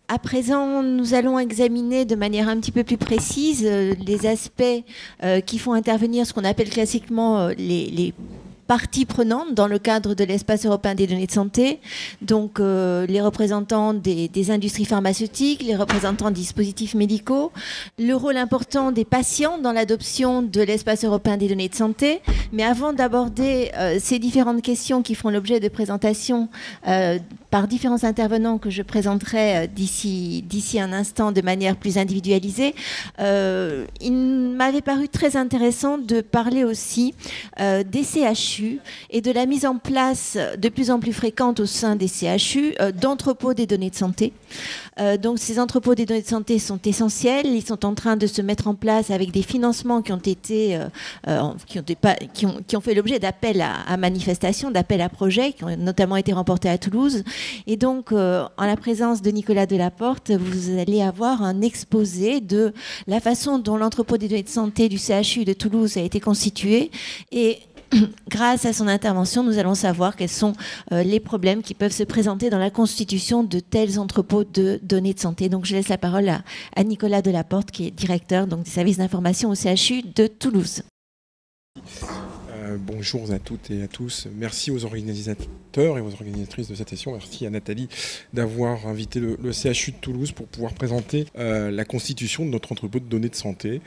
À présent, nous allons examiner de manière un petit peu plus précise les aspects qui font intervenir ce qu'on appelle classiquement les parties prenantes dans le cadre de l'espace européen des données de santé, donc les représentants des industries pharmaceutiques, les représentants des dispositifs médicaux, le rôle important des patients dans l'adoption de l'espace européen des données de santé. Mais avant d'aborder ces différentes questions qui font l'objet de présentations par différents intervenants que je présenterai d'ici un instant de manière plus individualisée, il m'avait paru très intéressant de parler aussi des CHU et de la mise en place de plus en plus fréquente au sein des CHU d'entrepôts des données de santé. Donc ces entrepôts des données de santé sont essentiels, ils sont en train de se mettre en place avec des financements qui ont été qui ont fait l'objet d'appels à manifestation, d'appels à projets, qui ont notamment été remportés à Toulouse. Et donc, en la présence de Nicolas Delaporte, vous allez avoir un exposé de la façon dont l'entrepôt des données de santé du CHU de Toulouse a été constitué. Et grâce à son intervention, nous allons savoir quels sont les problèmes qui peuvent se présenter dans la constitution de tels entrepôts de données de santé. Donc, je laisse la parole à Nicolas Delaporte, qui est directeur donc, des services d'information au CHU de Toulouse. Bonjour à toutes et à tous. Merci aux organisateurs et aux organisatrices de cette session. Merci à Nathalie d'avoir invité le CHU de Toulouse pour pouvoir présenter la constitution de notre entrepôt de données de santé,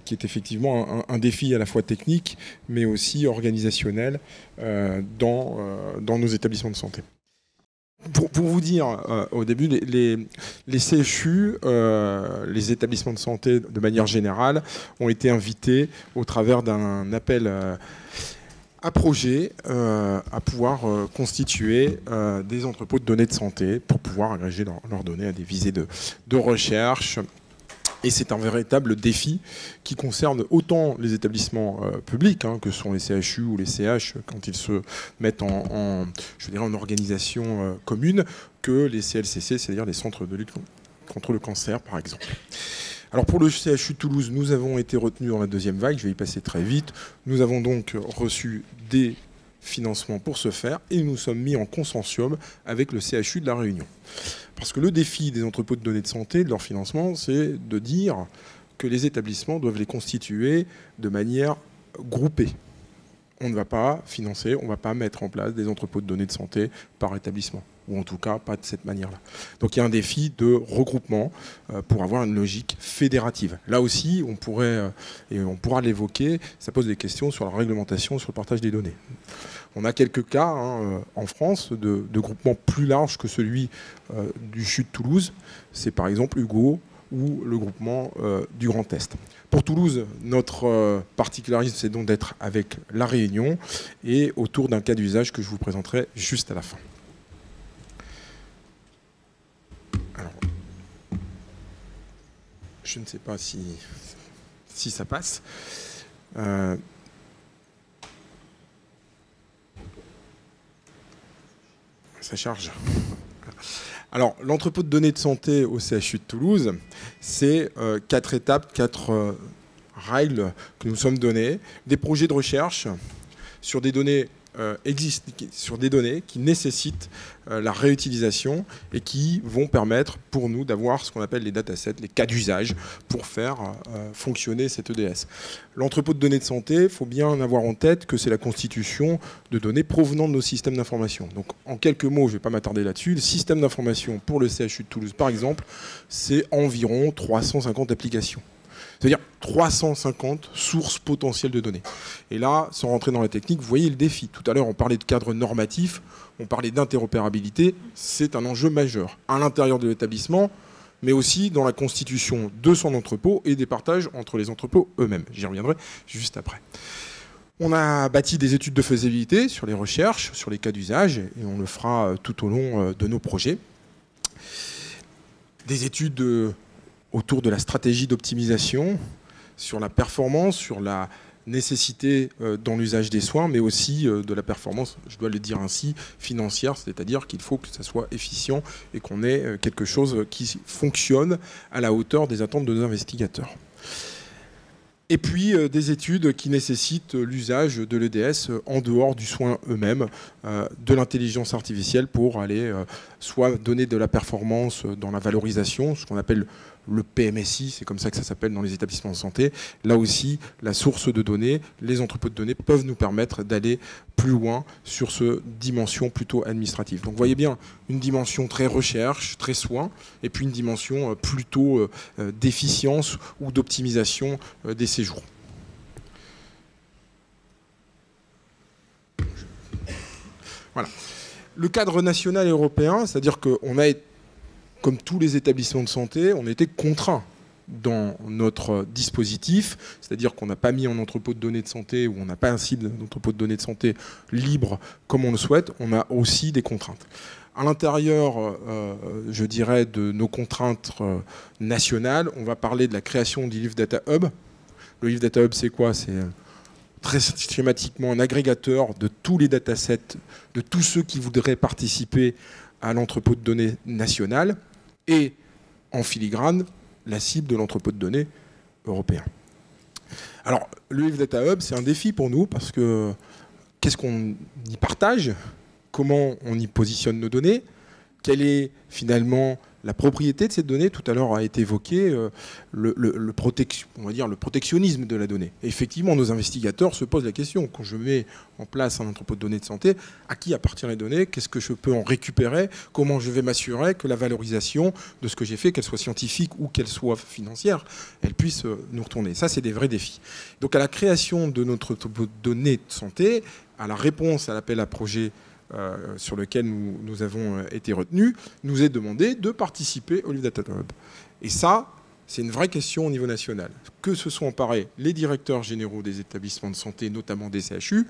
qui est effectivement un défi à la fois technique, mais aussi organisationnel dans nos établissements de santé. Pour vous dire, au début, les CHU, les établissements de santé de manière générale, ont été invités au travers d'un appel à projet à pouvoir constituer des entrepôts de données de santé pour pouvoir agréger leurs données à des visées de recherche. Et c'est un véritable défi qui concerne autant les établissements publics, que sont les CHU ou les CH quand ils se mettent en organisation commune, que les CLCC, c'est-à-dire les centres de lutte contre le cancer, par exemple. Alors pour le CHU de Toulouse, nous avons été retenus dans la deuxième vague, je vais y passer très vite. Nous avons donc reçu des financements pour ce faire et nous sommes mis en consortium avec le CHU de La Réunion. Parce que le défi des entrepôts de données de santé, de leur financement, c'est de dire que les établissements doivent les constituer de manière groupée. On ne va pas financer, on ne va pas mettre en place des entrepôts de données de santé par établissement, ou en tout cas pas de cette manière-là. Donc il y a un défi de regroupement pour avoir une logique fédérative. Là aussi, on pourrait, et on pourra l'évoquer, ça pose des questions sur la réglementation, sur le partage des données. On a quelques cas en France de groupements plus larges que celui du CHU de Toulouse. C'est par exemple Hugo ou le groupement du Grand Est. Pour Toulouse, notre particularisme, c'est donc d'être avec La Réunion et autour d'un cas d'usage que je vous présenterai juste à la fin. Alors, je ne sais pas si ça passe. Ça charge. Alors, l'entrepôt de données de santé au CHU de Toulouse, c'est 4 étapes, 4 règles que nous sommes donnés, des projets de recherche sur des données sur des données qui nécessitent la réutilisation et qui vont permettre pour nous d'avoir ce qu'on appelle les datasets, les cas d'usage pour faire fonctionner cette EDS. L'entrepôt de données de santé, il faut bien avoir en tête que c'est la constitution de données provenant de nos systèmes d'information. Donc en quelques mots, je ne vais pas m'attarder là-dessus, le système d'information pour le CHU de Toulouse par exemple, c'est environ 350 applications. C'est-à-dire 350 sources potentielles de données. Et là, sans rentrer dans la technique, vous voyez le défi. Tout à l'heure, on parlait de cadre normatif, on parlait d'interopérabilité. C'est un enjeu majeur à l'intérieur de l'établissement, mais aussi dans la constitution de son entrepôt et des partages entre les entrepôts eux-mêmes. J'y reviendrai juste après. On a bâti des études de faisabilité sur les recherches, sur les cas d'usage, et on le fera tout au long de nos projets. Des études autour de la stratégie d'optimisation, sur la performance, sur la nécessité dans l'usage des soins, mais aussi de la performance, je dois le dire ainsi, financière, c'est-à-dire qu'il faut que ça soit efficient et qu'on ait quelque chose qui fonctionne à la hauteur des attentes de nos investigateurs. Et puis des études qui nécessitent l'usage de l'EDS en dehors du soin eux-mêmes, de l'intelligence artificielle pour aller soit donner de la performance dans la valorisation, ce qu'on appelle le PMSI, c'est comme ça que ça s'appelle dans les établissements de santé. Là aussi, la source de données, les entrepôts de données peuvent nous permettre d'aller plus loin sur cette dimension plutôt administrative. Donc vous voyez bien une dimension très recherche, très soin, et puis une dimension plutôt d'efficience ou d'optimisation des séjours. Voilà. Le cadre national et européen, c'est-à-dire qu'on a, comme tous les établissements de santé, on était contraints dans notre dispositif, c'est-à-dire qu'on n'a pas mis en entrepôt de données de santé ou on n'a pas un site d'entrepôt de données de santé libre comme on le souhaite, on a aussi des contraintes. À l'intérieur, je dirais, de nos contraintes nationales, on va parler de la création du Live Data Hub. Le Live Data Hub, c'est quoi? C'est très schématiquement un agrégateur de tous les datasets, de tous ceux qui voudraient participer à l'entrepôt de données national et en filigrane la cible de l'entrepôt de données européen. Alors, le Live Data Hub, c'est un défi pour nous parce que qu'est-ce qu'on y partage? Comment on y positionne nos données? Quelle est finalement la propriété de ces données? Tout à l'heure a été évoqué le protectionnisme de la donnée. Et effectivement, nos investigateurs se posent la question. Quand je mets en place un entrepôt de données de santé, à qui appartiennent les données? Qu'est-ce que je peux en récupérer? Comment je vais m'assurer que la valorisation de ce que j'ai fait, qu'elle soit scientifique ou qu'elle soit financière, elle puisse nous retourner? Ça, c'est des vrais défis. Donc à la création de notre entrepôt de données de santé, à la réponse à l'appel à projet sur lequel nous avons été retenus, nous est demandé de participer au Live Data Hub. Et ça, c'est une vraie question au niveau national. Que se sont emparés les directeurs généraux des établissements de santé, notamment des CHU,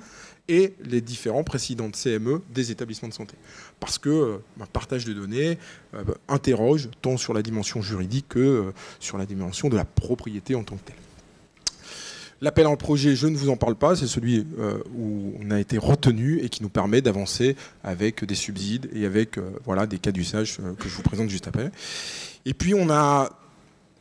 et les différents présidents de CME des établissements de santé. Parce que partage de données interroge tant sur la dimension juridique que sur la dimension de la propriété en tant que telle. L'appel en projet, je ne vous en parle pas, c'est celui où on a été retenu et qui nous permet d'avancer avec des subsides et avec voilà, des cas d'usage que je vous présente juste après. Et puis on a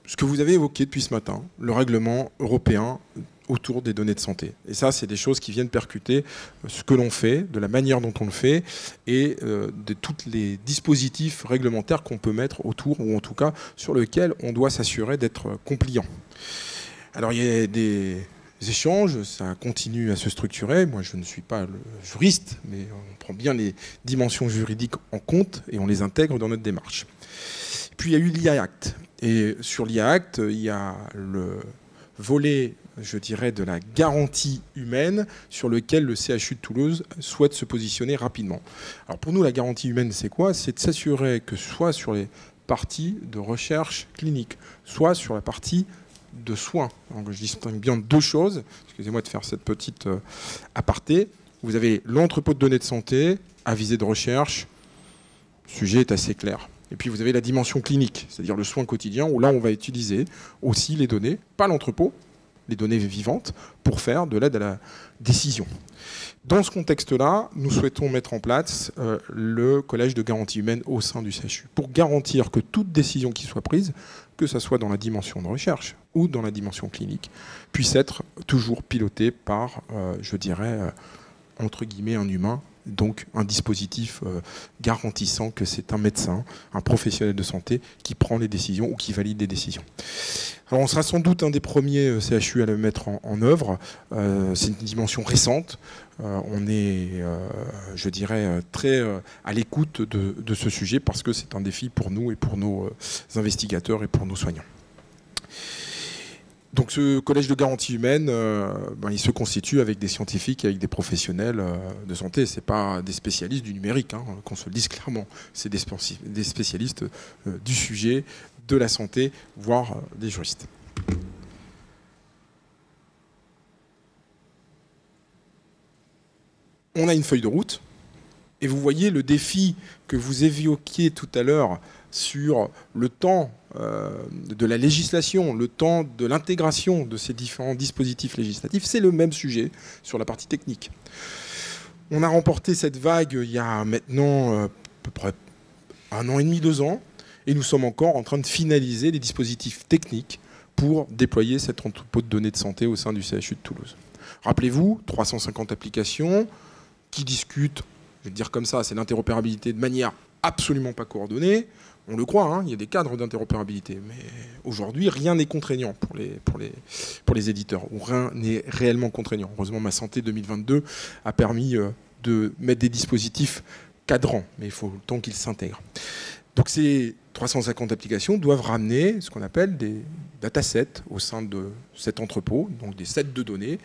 ce que vous avez évoqué depuis ce matin, le règlement européen autour des données de santé. Et ça, c'est des choses qui viennent percuter ce que l'on fait, de la manière dont on le fait et de tous les dispositifs réglementaires qu'on peut mettre autour, ou en tout cas sur lesquels on doit s'assurer d'être compliant. Alors il y a des échanges, ça continue à se structurer. Moi je ne suis pas le juriste, mais on prend bien les dimensions juridiques en compte et on les intègre dans notre démarche. Puis il y a eu l'IA Act. Et sur l'IA Act, il y a le volet, je dirais, de la garantie humaine sur lequel le CHU de Toulouse souhaite se positionner rapidement. Alors pour nous, la garantie humaine, c'est quoi? C'est de s'assurer que soit sur les parties de recherche clinique, soit sur la partie de soins. Donc, je distingue bien deux choses. Excusez-moi de faire cette petite aparté. Vous avez l'entrepôt de données de santé à visée de recherche. Le sujet est assez clair. Et puis vous avez la dimension clinique, c'est-à-dire le soin quotidien, où là on va utiliser aussi les données, pas l'entrepôt, les données vivantes, pour faire de l'aide à la décision. Dans ce contexte-là, nous souhaitons mettre en place le collège de garantie humaine au sein du CHU, pour garantir que toute décision qui soit prise, que ce soit dans la dimension de recherche ou dans la dimension clinique, puisse être toujours pilotée par, je dirais, entre guillemets, un humain, donc un dispositif garantissant que c'est un médecin, un professionnel de santé qui prend les décisions ou qui valide les décisions. Alors on sera sans doute un des premiers CHU à le mettre en œuvre. C'est une dimension récente. On est, je dirais, très à l'écoute de ce sujet parce que c'est un défi pour nous et pour nos investigateurs et pour nos soignants. Donc ce collège de garantie humaine, il se constitue avec des scientifiques, avec des professionnels de santé. Ce n'est pas des spécialistes du numérique, hein, qu'on se le dise clairement. C'est des spécialistes du sujet, de la santé, voire des juristes. On a une feuille de route. Et vous voyez le défi que vous évoquiez tout à l'heure sur le temps de la législation, le temps de l'intégration de ces différents dispositifs législatifs, c'est le même sujet sur la partie technique. On a remporté cette vague il y a maintenant à peu près 1 an et demi, 2 ans, et nous sommes encore en train de finaliser les dispositifs techniques pour déployer cet entrepôt de données de santé au sein du CHU de Toulouse. Rappelez-vous, 350 applications qui discutent, je vais dire comme ça, c'est l'interopérabilité de manière absolument pas coordonnée. On le croit, hein, il y a des cadres d'interopérabilité, mais aujourd'hui, rien n'est contraignant pour les éditeurs, ou rien n'est réellement contraignant. Heureusement, Ma Santé 2022 a permis de mettre des dispositifs cadrants, mais il faut le temps qu'ils s'intègrent. Donc ces 350 applications doivent ramener ce qu'on appelle des datasets au sein de cet entrepôt, donc des sets de données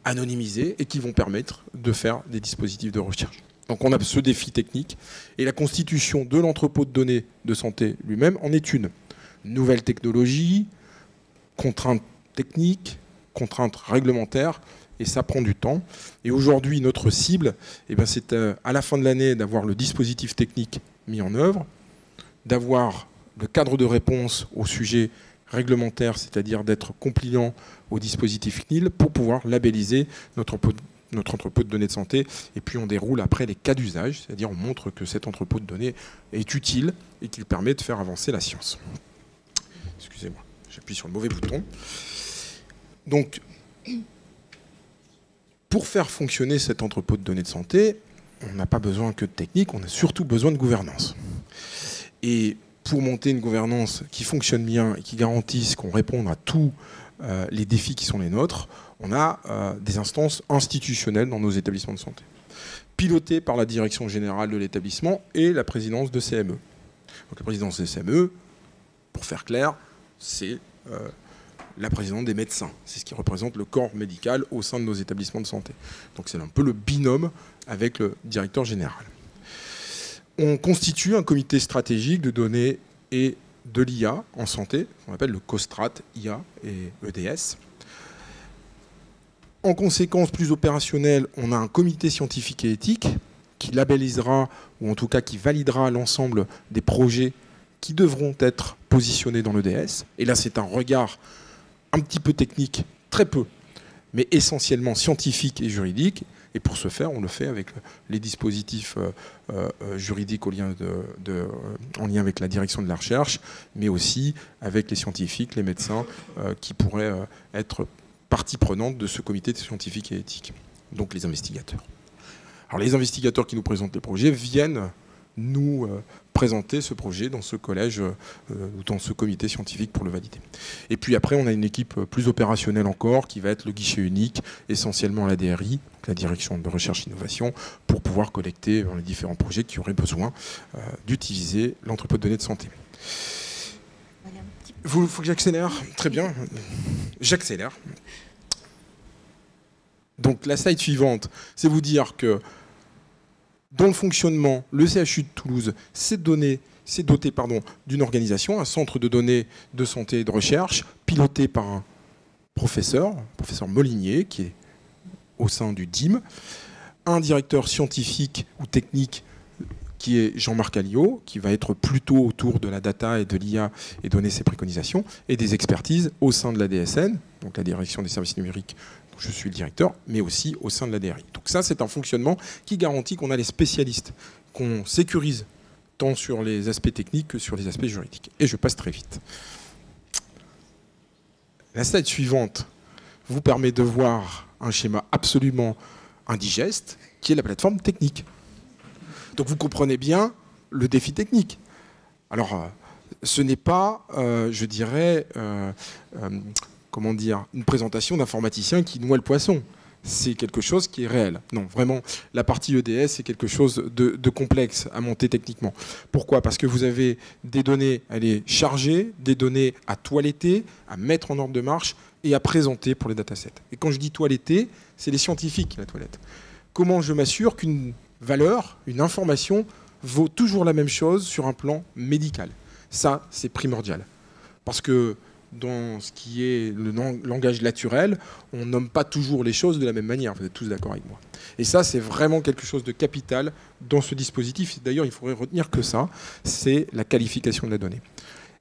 anonymisés et qui vont permettre de faire des dispositifs de recherche. Donc on a ce défi technique et la constitution de l'entrepôt de données de santé lui-même en est une. Nouvelle technologie, contraintes techniques, contraintes réglementaires, et ça prend du temps. Et aujourd'hui, notre cible, c'est à la fin de l'année d'avoir le dispositif technique mis en œuvre, d'avoir le cadre de réponse au sujet réglementaire, c'est-à-dire d'être compliant au dispositif CNIL pour pouvoir labelliser notre entrepôt de données de santé, et puis on déroule après les cas d'usage, c'est-à-dire on montre que cet entrepôt de données est utile et qu'il permet de faire avancer la science. Excusez-moi, j'appuie sur le mauvais bouton. Donc, pour faire fonctionner cet entrepôt de données de santé, on n'a pas besoin que de technique, on a surtout besoin de gouvernance. Et pour monter une gouvernance qui fonctionne bien et qui garantisse qu'on réponde à tous les défis qui sont les nôtres, on a des instances institutionnelles dans nos établissements de santé, pilotées par la direction générale de l'établissement et la présidence de CME. Donc la présidence de CME, pour faire clair, c'est la présidente des médecins. C'est ce qui représente le corps médical au sein de nos établissements de santé. Donc c'est un peu le binôme avec le directeur général. On constitue un comité stratégique de données et de l'IA en santé, qu'on appelle le COSTRAT IA et EDS. En conséquence plus opérationnelle, on a un comité scientifique et éthique qui labellisera, ou en tout cas qui validera l'ensemble des projets qui devront être positionnés dans l'EDS. Et là, c'est un regard un petit peu technique, très peu, mais essentiellement scientifique et juridique. Et pour ce faire, on le fait avec les dispositifs juridiques en lien avec la direction de la recherche, mais aussi avec les scientifiques, les médecins, qui pourraient être partie prenante de ce comité scientifique et éthique, donc les investigateurs. Alors les investigateurs qui nous présentent les projets viennent nous présenter ce projet dans ce collège ou dans ce comité scientifique pour le valider. Et puis après, on a une équipe plus opérationnelle encore qui va être le guichet unique, essentiellement la DRI, la direction de recherche et innovation, pour pouvoir collecter dans les différents projets qui auraient besoin d'utiliser l'entrepôt de données de santé. Il faut que j'accélère. Très bien. J'accélère. Donc la slide suivante, c'est vous dire que dans le fonctionnement, le CHU de Toulouse s'est doté d'une organisation, un centre de données de santé et de recherche, piloté par un professeur Molinier, qui est au sein du DIM, un directeur scientifique ou technique qui est Jean-Marc Alliot, qui va être plutôt autour de la data et de l'IA et donner ses préconisations, et des expertises au sein de la DSN, donc la direction des services numériques, dont je suis le directeur, mais aussi au sein de la DRI. Donc ça, c'est un fonctionnement qui garantit qu'on a les spécialistes, qu'on sécurise tant sur les aspects techniques que sur les aspects juridiques. Et je passe très vite. La slide suivante vous permet de voir un schéma absolument indigeste, qui est la plateforme technique. Donc vous comprenez bien le défi technique. Alors, ce n'est pas, je dirais, comment dire, une présentation d'informaticien qui noie le poisson. C'est quelque chose qui est réel. Non, vraiment, la partie EDS, c'est quelque chose de complexe à monter techniquement. Pourquoi ? Parce que vous avez des données à les charger, des données à toiletter, à mettre en ordre de marche et à présenter pour les datasets. Et quand je dis toiletter, c'est les scientifiques qui la toilettent. Comment je m'assure qu'une valeur, une information, vaut toujours la même chose sur un plan médical ? Ça, c'est primordial. Parce que dans ce qui est le langage naturel, on nomme pas toujours les choses de la même manière. Vous êtes tous d'accord avec moi. Et ça, c'est vraiment quelque chose de capital dans ce dispositif. D'ailleurs, il faudrait retenir que ça, c'est la qualification de la donnée.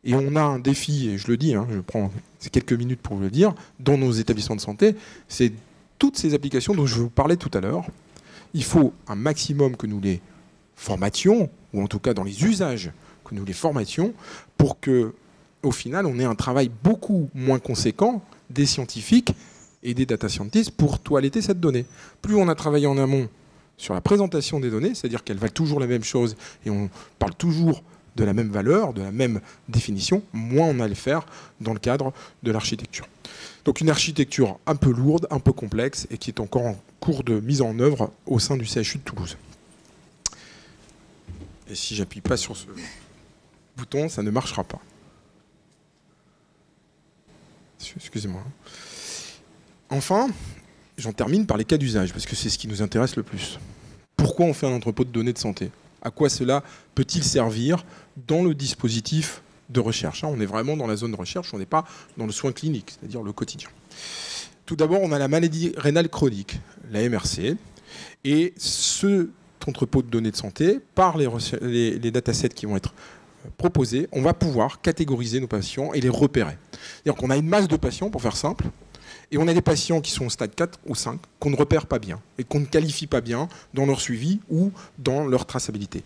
Et on a un défi, et je le dis, je prends quelques minutes pour le dire, dans nos établissements de santé, c'est toutes ces applications dont je vous parlais tout à l'heure. Il faut un maximum que nous les formations, ou en tout cas dans les usages, que nous les formations, pour que au final, on ait un travail beaucoup moins conséquent des scientifiques et des data scientists pour toiletter cette donnée. Plus on a travaillé en amont sur la présentation des données, c'est-à-dire qu'elles valent toujours la même chose et on parle toujours de la même valeur, de la même définition, moins on a à le faire dans le cadre de l'architecture. Donc une architecture un peu lourde, un peu complexe et qui est encore en cours de mise en œuvre au sein du CHU de Toulouse. Et si j'appuie pas sur ce bouton, ça ne marchera pas. Excusez-moi. Enfin, j'en termine par les cas d'usage, parce que c'est ce qui nous intéresse le plus. Pourquoi on fait un entrepôt de données de santé? À quoi cela peut-il servir dans le dispositif de recherche? On est vraiment dans la zone de recherche, on n'est pas dans le soin clinique, c'est-à-dire le quotidien. Tout d'abord, on a la maladie rénale chronique, la MRC, et cet entrepôt de données de santé, par les datasets qui vont être proposés, on va pouvoir catégoriser nos patients et les repérer. C'est-à-dire qu'on a une masse de patients, pour faire simple, et on a des patients qui sont au stade 4 ou 5 qu'on ne repère pas bien et qu'on ne qualifie pas bien dans leur suivi ou dans leur traçabilité.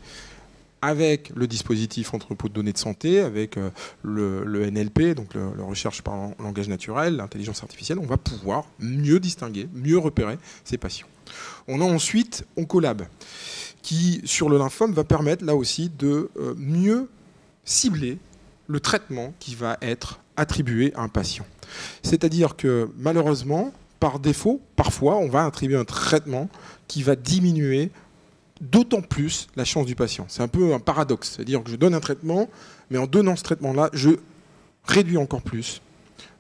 Avec le dispositif entrepôt de données de santé, avec le NLP, donc la recherche par langage naturel, l'intelligence artificielle, on va pouvoir mieux distinguer, mieux repérer ces patients. On a ensuite Oncolab, qui, sur le lymphome, va permettre là aussi de mieux cibler le traitement qui va être attribué à un patient. C'est-à-dire que malheureusement, par défaut, parfois, on va attribuer un traitement qui va diminuer d'autant plus la chance du patient. C'est un peu un paradoxe. C'est-à-dire que je donne un traitement, mais en donnant ce traitement-là, je réduis encore plus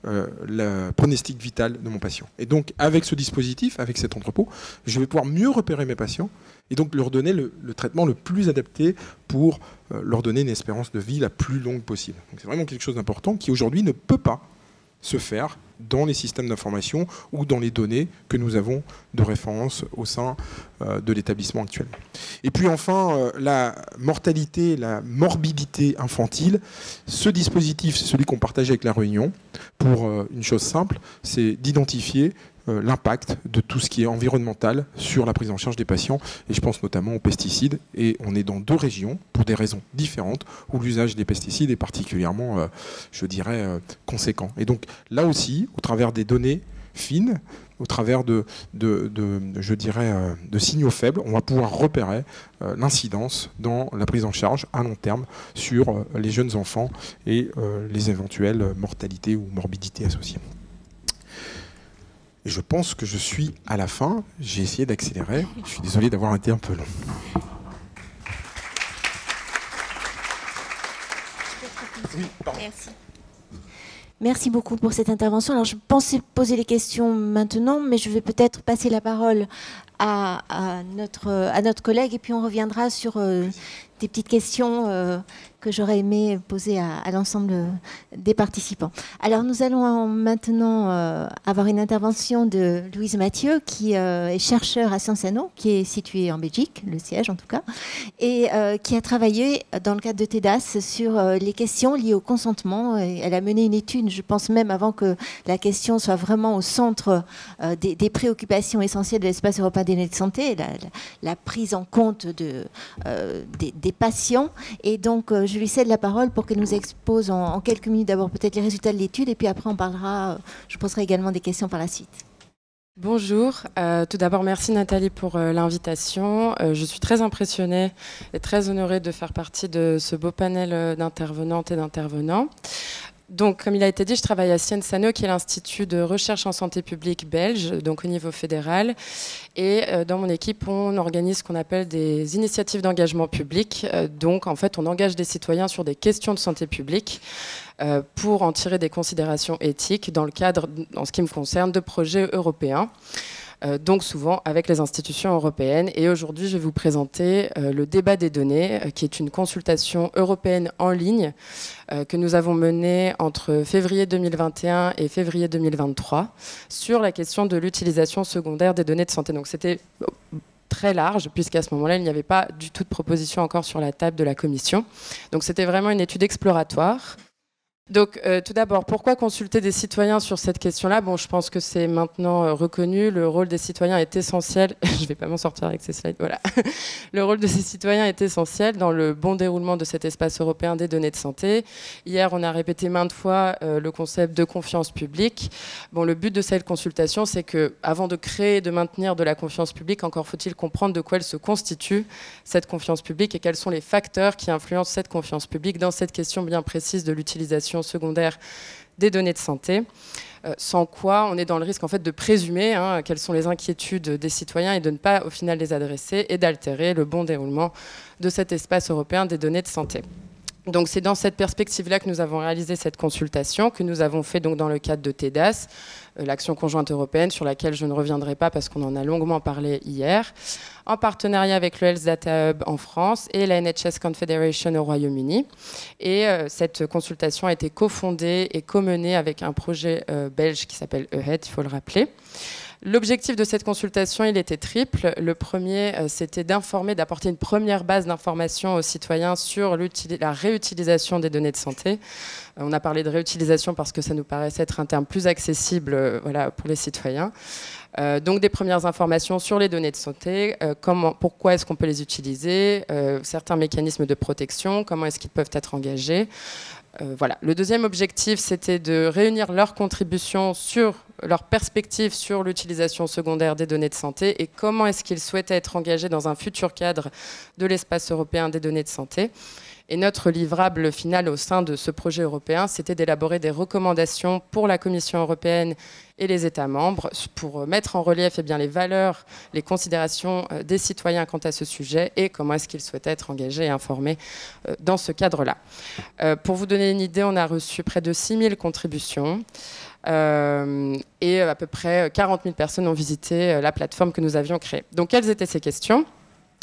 le pronostic vital de mon patient. Et donc, avec ce dispositif, avec cet entrepôt, je vais pouvoir mieux repérer mes patients et donc leur donner le traitement le plus adapté pour leur donner une espérance de vie la plus longue possible. Donc, c'est vraiment quelque chose d'important qui, aujourd'hui, ne peut pas se faire dans les systèmes d'information ou dans les données que nous avons de référence au sein de l'établissement actuellement. Et puis enfin, la mortalité, la morbidité infantile, ce dispositif, c'est celui qu'on partage avec la Réunion pour une chose simple, c'est d'identifier l'impact de tout ce qui est environnemental sur la prise en charge des patients, et je pense notamment aux pesticides, et on est dans 2 régions, pour des raisons différentes, où l'usage des pesticides est particulièrement, je dirais, conséquent. Et donc là aussi, au travers des données fines, au travers je dirais, de signaux faibles, on va pouvoir repérer l'incidence dans la prise en charge à long terme sur les jeunes enfants et les éventuelles mortalités ou morbidités associées. Et je pense que je suis à la fin. J'ai essayé d'accélérer. Je suis désolé d'avoir été un peu long. Oui, merci. Merci beaucoup pour cette intervention. Alors, je pensais poser les questions maintenant, mais je vais peut-être passer la parole à notre collègue et puis on reviendra sur des petites questions que j'aurais aimé poser à l'ensemble des participants. Alors nous allons maintenant avoir une intervention de Louise Mathieu qui est chercheur à Sciences Po, qui est située en Belgique, le siège en tout cas, et qui a travaillé dans le cadre de TEDAS sur les questions liées au consentement. Et elle a mené une étude, je pense même avant que la question soit vraiment au centre des préoccupations essentielles de l'espace européen des données de santé, la prise en compte des patients. Et donc, je lui cède la parole pour qu'elle nous expose en quelques minutes d'abord peut-être les résultats de l'étude et puis après on parlera, je poserai également des questions par la suite. Bonjour, tout d'abord merci Nathalie pour l'invitation. Je suis très impressionnée et très honorée de faire partie de ce beau panel d'intervenantes et d'intervenants. Donc, comme il a été dit, je travaille à Sciences Po, qui est l'Institut de recherche en santé publique belge, donc au niveau fédéral. Et dans mon équipe, on organise ce qu'on appelle des initiatives d'engagement public. Donc, en fait, on engage des citoyens sur des questions de santé publique pour en tirer des considérations éthiques dans le cadre, en ce qui me concerne, de projets européens. Donc souvent avec les institutions européennes. Et aujourd'hui, je vais vous présenter le débat des données, qui est une consultation européenne en ligne que nous avons menée entre février 2021 et février 2023 sur la question de l'utilisation secondaire des données de santé. Donc c'était très large, puisqu'à ce moment-là, il n'y avait pas du tout de proposition encore sur la table de la Commission. Donc c'était vraiment une étude exploratoire. Donc, tout d'abord, pourquoi consulter des citoyens sur cette question-là? Bon, je pense que c'est maintenant reconnu. Le rôle des citoyens est essentiel. Je ne vais pas m'en sortir avec ces slides. Voilà. Le rôle de ces citoyens est essentiel dans le bon déroulement de cet espace européen des données de santé. Hier, on a répété maintes fois le concept de confiance publique. Bon, le but de cette consultation, c'est que, avant de créer et de maintenir de la confiance publique, encore faut-il comprendre de quoi elle se constitue, cette confiance publique, et quels sont les facteurs qui influencent cette confiance publique dans cette question bien précise de l'utilisation secondaire des données de santé, sans quoi on est dans le risque en fait de présumer quelles sont les inquiétudes des citoyens et de ne pas au final les adresser et d'altérer le bon déroulement de cet espace européen des données de santé. Donc c'est dans cette perspective-là que nous avons réalisé cette consultation, que nous avons fait donc dans le cadre de TEDAS, l'action conjointe européenne sur laquelle je ne reviendrai pas parce qu'on en a longuement parlé hier, en partenariat avec le Health Data Hub en France et la NHS Confederation au Royaume-Uni. Et cette consultation a été cofondée et co-menée avec un projet belge qui s'appelle EHEAD, il faut le rappeler. L'objectif de cette consultation, il était triple. Le premier, c'était d'informer, d'apporter une première base d'information aux citoyens sur la réutilisation des données de santé. On a parlé de réutilisation parce que ça nous paraissait être un terme plus accessible voilà, pour les citoyens. Donc des premières informations sur les données de santé, pourquoi est-ce qu'on peut les utiliser, certains mécanismes de protection, comment est-ce qu'ils peuvent être engagés. Voilà. Le deuxième objectif, c'était de réunir leurs contributions sur leur perspective sur l'utilisation secondaire des données de santé et comment est-ce qu'ils souhaitaient être engagés dans un futur cadre de l'espace européen des données de santé. Et notre livrable final au sein de ce projet européen, c'était d'élaborer des recommandations pour la Commission européenne et les États membres pour mettre en relief les valeurs, les considérations des citoyens quant à ce sujet et comment est-ce qu'ils souhaitaient être engagés et informés dans ce cadre-là. Pour vous donner une idée, on a reçu près de 6000 contributions et à peu près 40 000 personnes ont visité la plateforme que nous avions créée. Donc, quelles étaient ces questions ?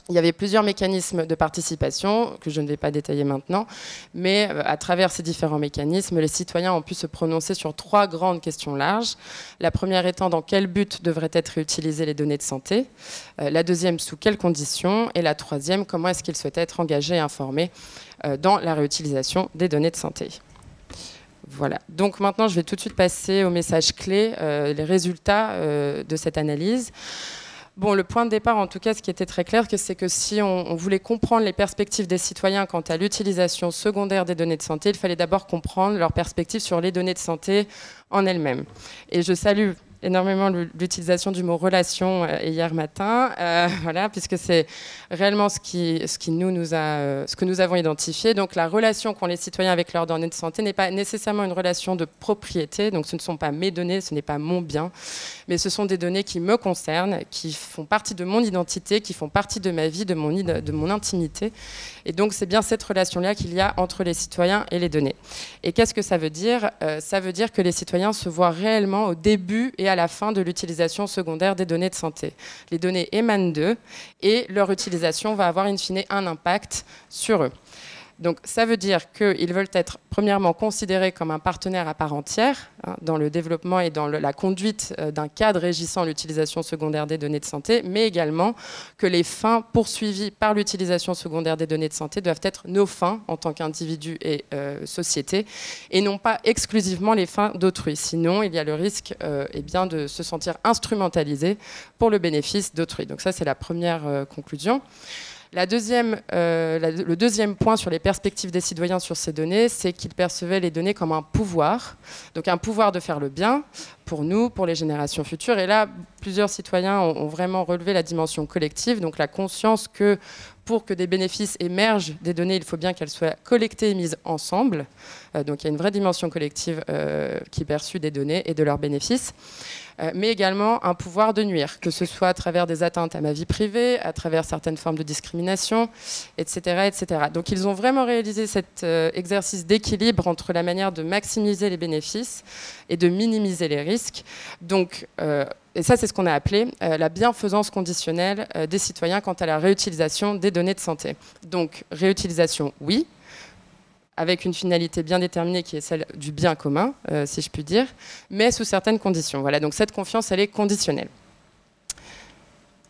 Il y avait plusieurs mécanismes de participation que je ne vais pas détailler maintenant, mais à travers ces différents mécanismes, les citoyens ont pu se prononcer sur 3 grandes questions larges. La première étant dans quel but devraient être réutilisées les données de santé, la deuxième sous quelles conditions, et la troisième comment est-ce qu'ils souhaitaient être engagés et informés dans la réutilisation des données de santé. Voilà. Donc maintenant, je vais tout de suite passer au message clé, les résultats de cette analyse. Bon, le point de départ, en tout cas, ce qui était très clair, c'est que si on voulait comprendre les perspectives des citoyens quant à l'utilisation secondaire des données de santé, il fallait d'abord comprendre leurs perspectives sur les données de santé en elles-mêmes. Et je salue énormément l'utilisation du mot relation hier matin, voilà, puisque c'est réellement ce que nous avons identifié. Donc la relation qu'ont les citoyens avec leurs données de santé n'est pas nécessairement une relation de propriété, donc ce ne sont pas mes données, ce n'est pas mon bien, mais ce sont des données qui me concernent, qui font partie de mon identité, qui font partie de ma vie, de mon intimité. Et donc c'est bien cette relation-là qu'il y a entre les citoyens et les données. Et qu'est-ce que ça veut dire ? Ça veut dire que les citoyens se voient réellement au début et à la fin de l'utilisation secondaire des données de santé. Les données émanent d'eux et leur utilisation va avoir in fine un impact sur eux. Donc ça veut dire qu'ils veulent être premièrement considérés comme un partenaire à part entière dans le développement et dans la conduite d'un cadre régissant l'utilisation secondaire des données de santé, mais également que les fins poursuivies par l'utilisation secondaire des données de santé doivent être nos fins en tant qu'individus et société et non pas exclusivement les fins d'autrui. Sinon, il y a le risque de se sentir instrumentalisé pour le bénéfice d'autrui. Donc ça, c'est la première conclusion. Le deuxième point sur les perspectives des citoyens sur ces données, c'est qu'ils percevaient les données comme un pouvoir, donc un pouvoir de faire le bien pour nous, pour les générations futures. Et là, plusieurs citoyens ont vraiment relevé la dimension collective, donc la conscience que pour que des bénéfices émergent des données, il faut bien qu'elles soient collectées et mises ensemble. Donc il y a une vraie dimension collective qui est perçue des données et de leurs bénéfices. Mais également un pouvoir de nuire, que ce soit à travers des atteintes à ma vie privée, à travers certaines formes de discrimination, etc. etc. Donc ils ont vraiment réalisé cet exercice d'équilibre entre la manière de maximiser les bénéfices et de minimiser les risques. Donc, et ça, c'est ce qu'on a appelé la bienfaisance conditionnelle des citoyens quant à la réutilisation des données de santé. Donc, réutilisation, oui, avec une finalité bien déterminée qui est celle du bien commun, si je puis dire, mais sous certaines conditions. Voilà, donc cette confiance, elle est conditionnelle.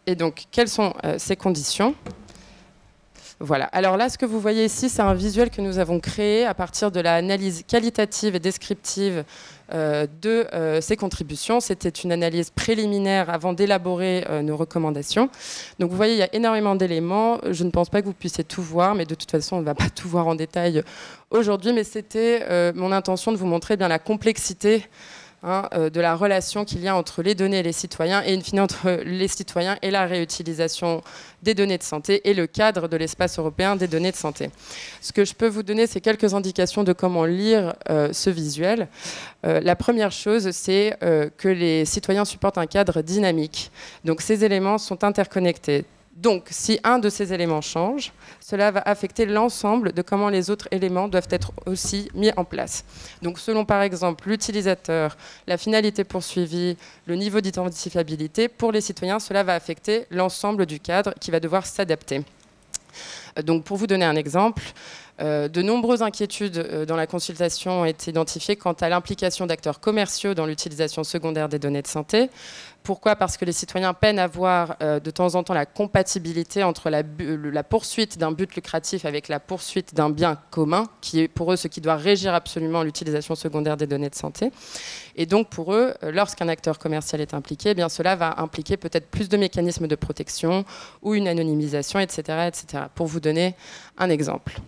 Et donc, quelles sont ces conditions ? Voilà. Alors là, ce que vous voyez ici, c'est un visuel que nous avons créé à partir de l'analyse qualitative et descriptive de ces contributions. C'était une analyse préliminaire avant d'élaborer nos recommandations. Donc vous voyez, il y a énormément d'éléments. Je ne pense pas que vous puissiez tout voir, mais de toute façon, on ne va pas tout voir en détail aujourd'hui. Mais c'était mon intention de vous montrer bien la complexité de la relation qu'il y a entre les données et les citoyens, et in fine entre les citoyens et la réutilisation des données de santé et le cadre de l'espace européen des données de santé. Ce que je peux vous donner, c'est quelques indications de comment lire ce visuel. La première chose, c'est que les citoyens supportent un cadre dynamique. Donc ces éléments sont interconnectés. Donc, si un de ces éléments change, cela va affecter l'ensemble de comment les autres éléments doivent être aussi mis en place. Donc, selon par exemple l'utilisateur, la finalité poursuivie, le niveau d'identifiabilité, pour les citoyens, cela va affecter l'ensemble du cadre qui va devoir s'adapter. Donc, pour vous donner un exemple, de nombreuses inquiétudes dans la consultation ont été identifiées quant à l'implication d'acteurs commerciaux dans l'utilisation secondaire des données de santé. Pourquoi ? Parce que les citoyens peinent à voir de temps en temps la compatibilité entre la poursuite d'un but lucratif avec la poursuite d'un bien commun, qui est pour eux ce qui doit régir absolument l'utilisation secondaire des données de santé. Et donc pour eux, lorsqu'un acteur commercial est impliqué, eh bien cela va impliquer peut-être plus de mécanismes de protection ou une anonymisation, etc., etc. Pour vous donner un exemple.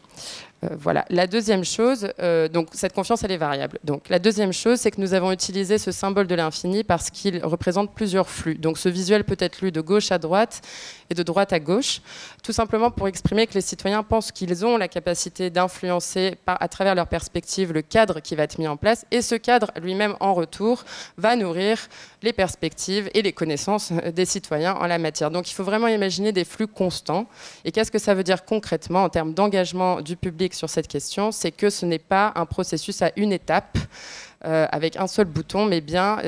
Voilà. La deuxième chose, donc cette confiance, elle est variable. Donc la deuxième chose, c'est que nous avons utilisé ce symbole de l'infini parce qu'il représente plusieurs flux. Donc ce visuel peut être lu de gauche à droite et de droite à gauche, tout simplement pour exprimer que les citoyens pensent qu'ils ont la capacité d'influencer à travers leur perspective le cadre qui va être mis en place, et ce cadre lui-même en retour va nourrir les perspectives et les connaissances des citoyens en la matière. Donc il faut vraiment imaginer des flux constants. Et qu'est-ce que ça veut dire concrètement en termes d'engagement du public sur cette question? C'est que ce n'est pas un processus à une étape, avec un seul bouton, mais bien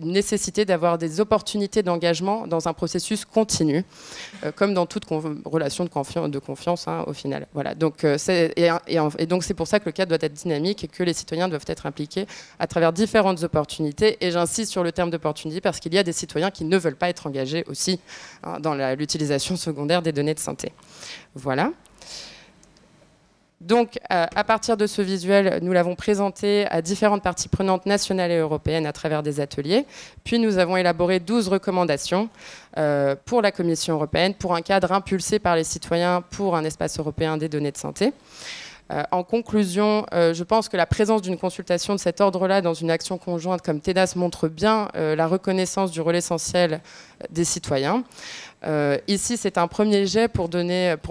une nécessité d'avoir des opportunités d'engagement dans un processus continu, comme dans toute relation de confiance au final. Voilà. Donc, et donc c'est pour ça que le cadre doit être dynamique et que les citoyens doivent être impliqués à travers différentes opportunités. Et j'insiste sur le terme d'opportunité parce qu'il y a des citoyens qui ne veulent pas être engagés aussi dans l'utilisation secondaire des données de santé. Voilà. Donc, à partir de ce visuel, nous l'avons présenté à différentes parties prenantes nationales et européennes à travers des ateliers. Puis, nous avons élaboré 12 recommandations pour la Commission européenne, pour un cadre impulsé par les citoyens pour un espace européen des données de santé. En conclusion, je pense que la présence d'une consultation de cet ordre-là dans une action conjointe comme TEDAS montre bien la reconnaissance du rôle essentiel des citoyens. Ici, c'est un premier jet pour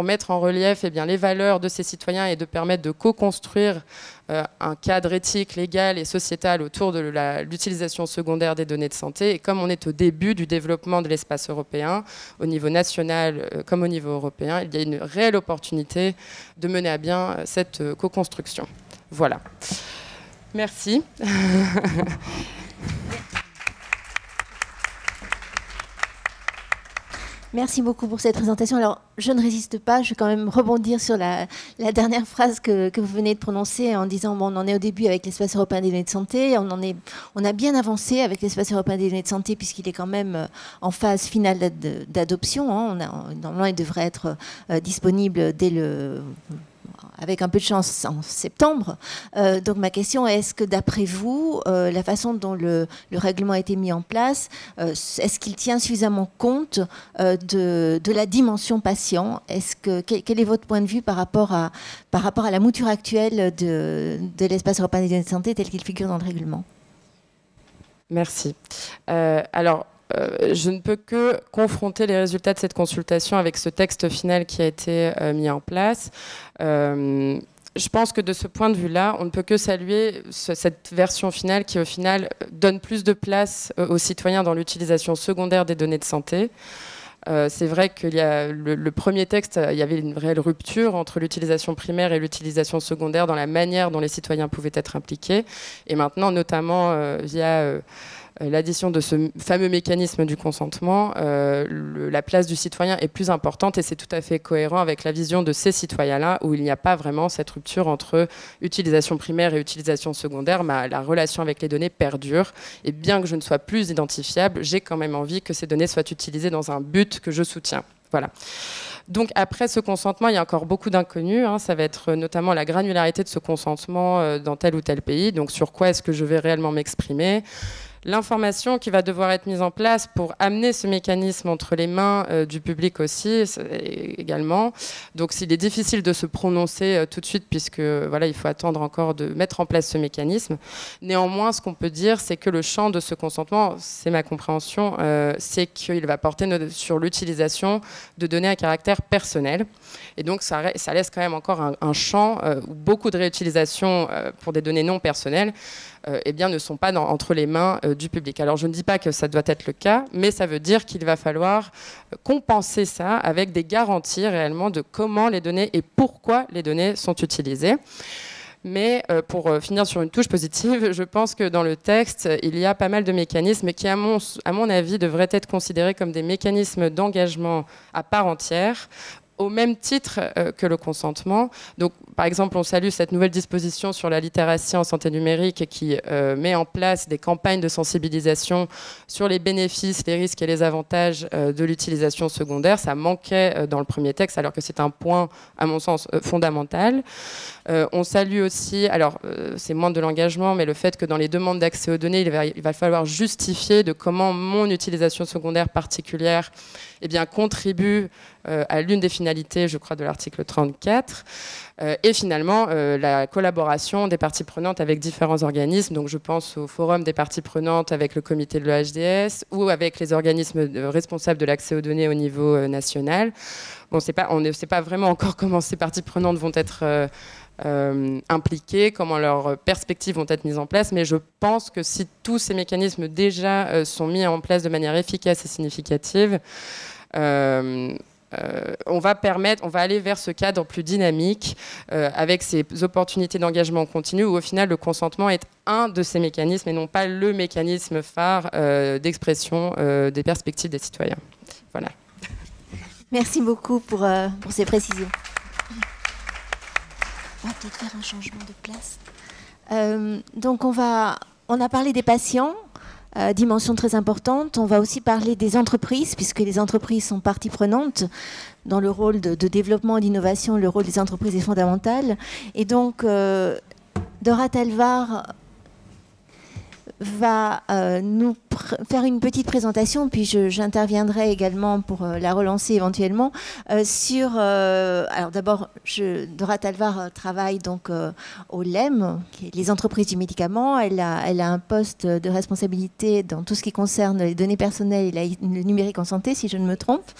mettre en relief les valeurs de ces citoyens et de permettre de co-construire un cadre éthique, légal et sociétal autour de l'utilisation secondaire des données de santé. Et comme on est au début du développement de l'espace européen, au niveau national comme au niveau européen, il y a une réelle opportunité de mener à bien cette co-construction. Voilà. Merci. Merci beaucoup pour cette présentation. Alors, je ne résiste pas, je vais quand même rebondir sur la dernière phrase que vous venez de prononcer en disant bon, on en est au début avec l'espace européen des données de santé, on a bien avancé avec l'espace européen des données de santé puisqu'il est quand même en phase finale d'adoption. Normalement, il devrait être disponible avec un peu de chance en septembre. Donc ma question est, est-ce que d'après vous, la façon dont le règlement a été mis en place, est-ce qu'il tient suffisamment compte de la dimension patient? Quel est votre point de vue par rapport à la mouture actuelle de l'espace européen des données de santé tel qu'il figure dans le règlement? Merci. Je ne peux que confronter les résultats de cette consultation avec ce texte final qui a été mis en place. Je pense que de ce point de vue-là, on ne peut que saluer cette version finale qui, au final, donne plus de place aux citoyens dans l'utilisation secondaire des données de santé. C'est vrai qu'il y a le premier texte, il y avait une réelle rupture entre l'utilisation primaire et l'utilisation secondaire dans la manière dont les citoyens pouvaient être impliqués. Et maintenant, notamment via l'addition de ce fameux mécanisme du consentement, la place du citoyen est plus importante et c'est tout à fait cohérent avec la vision de ces citoyens-là où il n'y a pas vraiment cette rupture entre utilisation primaire et utilisation secondaire. La relation avec les données perdure et bien que je ne sois plus identifiable, j'ai quand même envie que ces données soient utilisées dans un but que je soutiens. Voilà. Donc après ce consentement, il y a encore beaucoup d'inconnus. Ça va être notamment la granularité de ce consentement dans tel ou tel pays. Donc sur quoi est-ce que je vais réellement m'exprimer ? L'information qui va devoir être mise en place pour amener ce mécanisme entre les mains du public aussi, également. Donc s'il est difficile de se prononcer tout de suite, puisque voilà, il faut attendre encore de mettre en place ce mécanisme. Néanmoins, ce qu'on peut dire, c'est que le champ de ce consentement, c'est ma compréhension, c'est qu'il va porter sur l'utilisation de données à caractère personnel. Et donc ça laisse quand même encore un champ où beaucoup de réutilisation pour des données non personnelles ne sont pas entre les mains du public. Alors je ne dis pas que ça doit être le cas, mais ça veut dire qu'il va falloir compenser ça avec des garanties réellement de comment les données et pourquoi les données sont utilisées. Mais pour finir sur une touche positive, je pense que dans le texte, il y a pas mal de mécanismes qui, à mon avis, devraient être considérés comme des mécanismes d'engagement à part entière, au même titre que le consentement. Donc, par exemple, on salue cette nouvelle disposition sur la littératie en santé numérique qui met en place des campagnes de sensibilisation sur les bénéfices, les risques et les avantages de l'utilisation secondaire. Ça manquait dans le premier texte, alors que c'est un point, à mon sens, fondamental. On salue aussi, alors c'est moins de l'engagement, mais le fait que dans les demandes d'accès aux données, il va falloir justifier de comment mon utilisation secondaire particulière contribue à l'une des finalités, je crois, de l'article 34. Et finalement, la collaboration des parties prenantes avec différents organismes. Donc je pense au forum des parties prenantes avec le comité de l'EHDS ou avec les organismes responsables de l'accès aux données au niveau national. Bon, on ne sait pas vraiment encore comment ces parties prenantes vont être impliquées, comment leurs perspectives vont être mises en place, mais je pense que si tous ces mécanismes déjà sont mis en place de manière efficace et significative, on va aller vers ce cadre plus dynamique avec ces opportunités d'engagement continu où au final le consentement est un de ces mécanismes et non pas le mécanisme phare d'expression des perspectives des citoyens. Voilà. Merci beaucoup pour ces précisions. On va peut-être faire un changement de place. Donc on a parlé des patients. Dimension très importante. On va aussi parler des entreprises, puisque les entreprises sont partie prenante dans le rôle de développement et d'innovation. Le rôle des entreprises est fondamental. Et donc, Dora Talvar va nous faire une petite présentation, puis j'interviendrai également pour la relancer éventuellement sur... alors d'abord, Dora Talvar travaille donc au LEM, qui est les entreprises du médicament. Elle a un poste de responsabilité dans tout ce qui concerne les données personnelles et le numérique en santé, si je ne me trompe.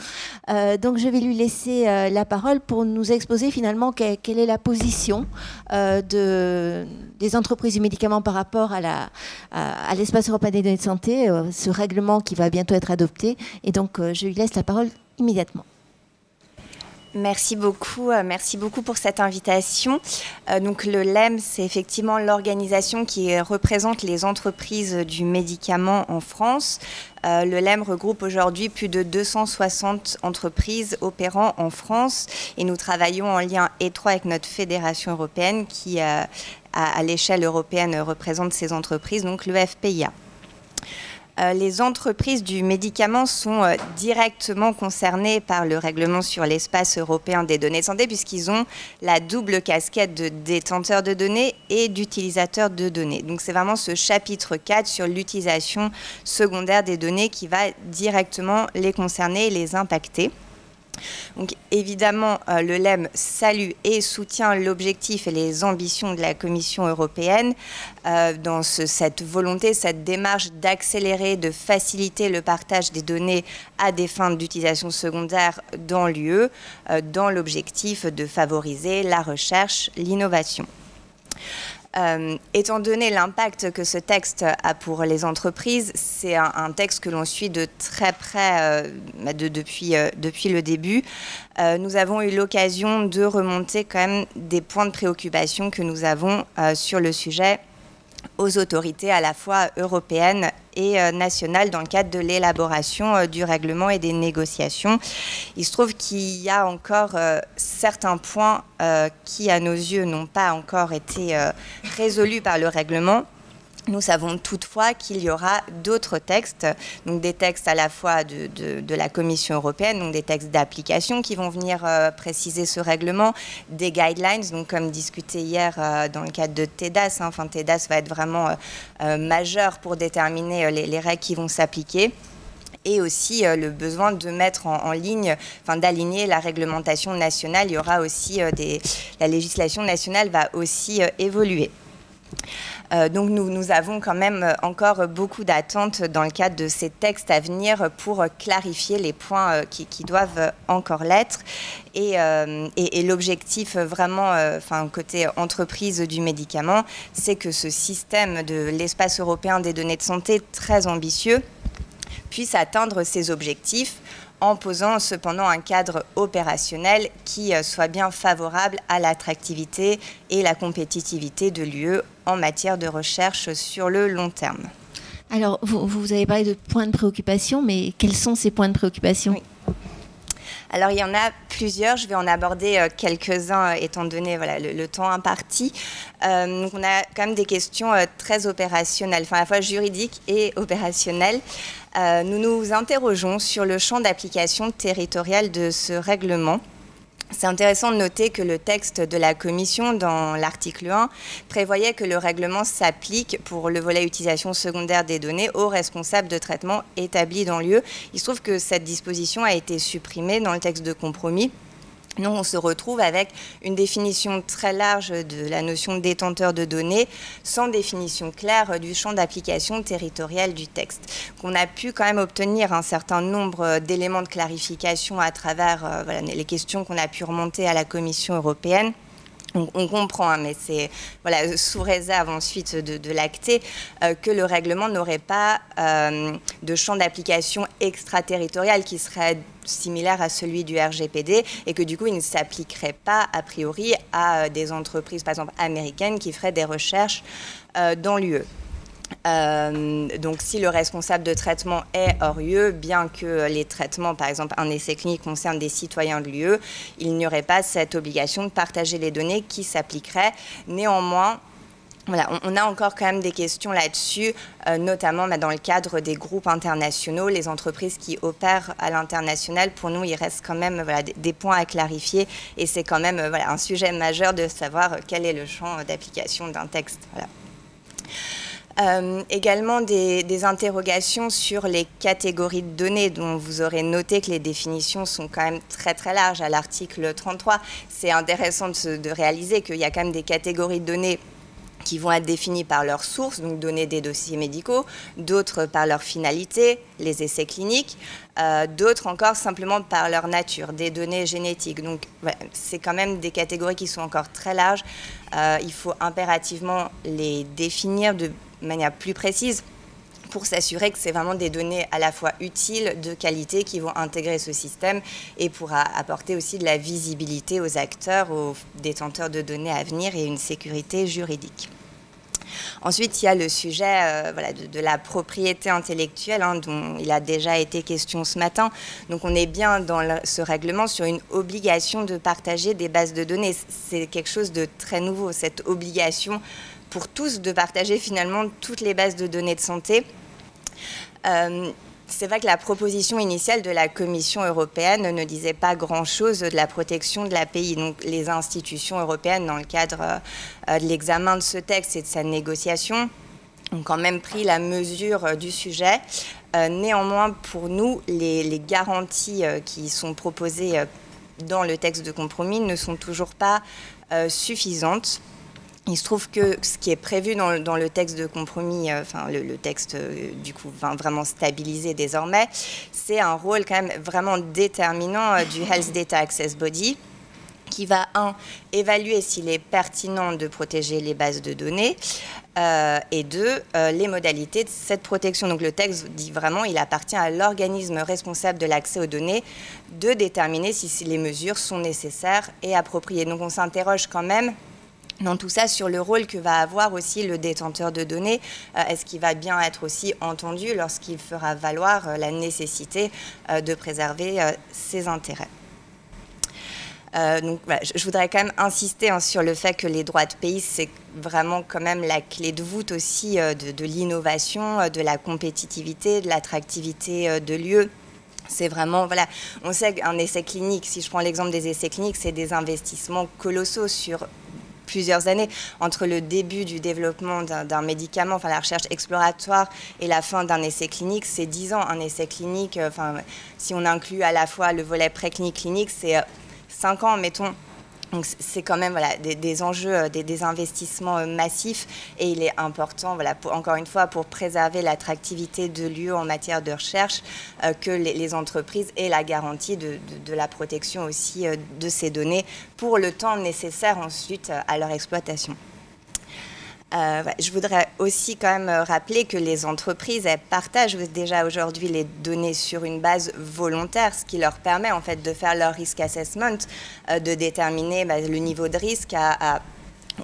Donc je vais lui laisser la parole pour nous exposer finalement quelle est la position des entreprises du médicament par rapport à l'espace européen des données de santé, ce règlement qui va bientôt être adopté. Et donc, je lui laisse la parole immédiatement. Merci beaucoup pour cette invitation. Donc le LEM, c'est effectivement l'organisation qui représente les entreprises du médicament en France. Le LEM regroupe aujourd'hui plus de 260 entreprises opérant en France et nous travaillons en lien étroit avec notre fédération européenne qui, à l'échelle européenne, représente ces entreprises, donc le FPIA. Les entreprises du médicament sont directement concernées par le règlement sur l'espace européen des données de santé puisqu'ils ont la double casquette de détenteurs de données et d'utilisateurs de données. Donc c'est vraiment ce chapitre 4 sur l'utilisation secondaire des données qui va directement les concerner et les impacter. Donc évidemment, le LEM salue et soutient l'objectif et les ambitions de la Commission européenne dans cette volonté, cette démarche d'accélérer, de faciliter le partage des données à des fins d'utilisation secondaire dans l'UE, dans l'objectif de favoriser la recherche, l'innovation. Étant donné l'impact que ce texte a pour les entreprises, c'est un texte que l'on suit de très près depuis le début. Nous avons eu l'occasion de remonter quand même des points de préoccupation que nous avons sur le sujet aux autorités à la fois européennes et nationales dans le cadre de l'élaboration du règlement et des négociations. Il se trouve qu'il y a encore certains points qui, à nos yeux, n'ont pas encore été résolus par le règlement. Nous savons toutefois qu'il y aura d'autres textes, donc des textes à la fois de la Commission européenne, donc des textes d'application qui vont venir préciser ce règlement, des guidelines, donc comme discuté hier dans le cadre de TEDAS, enfin TEDAS va être vraiment majeur pour déterminer les règles qui vont s'appliquer. Et aussi le besoin de mettre en ligne, enfin d'aligner la réglementation nationale. Il y aura aussi la législation nationale va aussi évoluer. Donc nous avons quand même encore beaucoup d'attentes dans le cadre de ces textes à venir pour clarifier les points qui doivent encore l'être. Et l'objectif vraiment, côté entreprise du médicament, c'est que ce système de l'espace européen des données de santé très ambitieux puisse atteindre ses objectifs en posant cependant un cadre opérationnel qui soit bien favorable à l'attractivité et la compétitivité de l'UE en matière de recherche sur le long terme. Alors, vous avez parlé de points de préoccupation, mais quels sont ces points de préoccupation ? Oui. Alors, il y en a plusieurs. Je vais en aborder quelques-uns étant donné le temps imparti. Donc, on a quand même des questions très opérationnelles, enfin à la fois juridiques et opérationnelles. Nous nous interrogeons sur le champ d'application territorial de ce règlement. C'est intéressant de noter que le texte de la Commission, dans l'article 1, prévoyait que le règlement s'applique pour le volet utilisation secondaire des données aux responsables de traitement établis dans l'UE. Il se trouve que cette disposition a été supprimée dans le texte de compromis. Donc, on se retrouve avec une définition très large de la notion de détenteur de données, sans définition claire du champ d'application territorial du texte. On a pu quand même obtenir un certain nombre d'éléments de clarification à travers les questions qu'on a pu remonter à la Commission européenne. On comprend, mais c'est sous réserve ensuite de l'acter, que le règlement n'aurait pas de champ d'application extraterritorial qui serait similaire à celui du RGPD et que du coup il ne s'appliquerait pas a priori à des entreprises par exemple américaines qui feraient des recherches dans l'UE. Donc si le responsable de traitement est hors UE, bien que les traitements, par exemple un essai clinique concerne des citoyens de l'UE, il n'y aurait pas cette obligation de partager les données qui s'appliquerait. Néanmoins, on a encore quand même des questions là-dessus, notamment dans le cadre des groupes internationaux, les entreprises qui opèrent à l'international. Pour nous, il reste quand même des points à clarifier et c'est quand même un sujet majeur de savoir quel est le champ d'application d'un texte. Également des interrogations sur les catégories de données dont vous aurez noté que les définitions sont quand même très très larges à l'article 33. C'est intéressant de réaliser qu'il y a quand même des catégories de données qui vont être définies par leur source, donc données des dossiers médicaux, d'autres par leur finalité, les essais cliniques, d'autres encore simplement par leur nature, des données génétiques. Donc c'est quand même des catégories qui sont encore très larges. Il faut impérativement les définir de manière plus précise pour s'assurer que c'est vraiment des données à la fois utiles, de qualité, qui vont intégrer ce système et pour apporter aussi de la visibilité aux acteurs, aux détenteurs de données à venir et une sécurité juridique. Ensuite, il y a le sujet de la propriété intellectuelle, dont il a déjà été question ce matin. Donc, on est bien dans ce règlement sur une obligation de partager des bases de données. C'est quelque chose de très nouveau, cette obligation pour tous de partager finalement toutes les bases de données de santé. C'est vrai que la proposition initiale de la Commission européenne ne disait pas grand-chose de la protection de l'API. Donc les institutions européennes, dans le cadre de l'examen de ce texte et de sa négociation, ont quand même pris la mesure du sujet. Néanmoins, pour nous, les garanties qui sont proposées dans le texte de compromis ne sont toujours pas suffisantes. Il se trouve que ce qui est prévu dans le texte de compromis, le texte du coup vraiment stabilisé désormais, c'est un rôle quand même vraiment déterminant du Health Data Access Body, qui va, évaluer s'il est pertinent de protéger les bases de données, et deux, les modalités de cette protection. Donc le texte dit vraiment il appartient à l'organisme responsable de l'accès aux données de déterminer si les mesures sont nécessaires et appropriées. Donc on s'interroge quand même dans tout ça sur le rôle que va avoir aussi le détenteur de données. Est-ce qu'il va bien être aussi entendu lorsqu'il fera valoir la nécessité de préserver ses intérêts? Donc, voilà, je voudrais quand même insister sur le fait que les droits de pays, c'est vraiment quand même la clé de voûte aussi de l'innovation, de la compétitivité, de l'attractivité de lieux. C'est vraiment, voilà, on sait qu'un essai clinique, si je prends l'exemple des essais cliniques, c'est des investissements colossaux sur plusieurs années, entre le début du développement d'un médicament, enfin la recherche exploratoire, et la fin d'un essai clinique, c'est 10 ans. Un essai clinique, si on inclut à la fois le volet préclinique clinique, c'est 5 ans, mettons. Donc c'est quand même des enjeux, des investissements massifs, et il est important, encore une fois, pour préserver l'attractivité de lieux en matière de recherche, que les entreprises aient la garantie de la protection aussi de ces données pour le temps nécessaire ensuite à leur exploitation. Je voudrais aussi quand même rappeler que les entreprises, elles partagent déjà aujourd'hui les données sur une base volontaire, ce qui leur permet en fait de faire leur risk assessment, de déterminer le niveau de risque à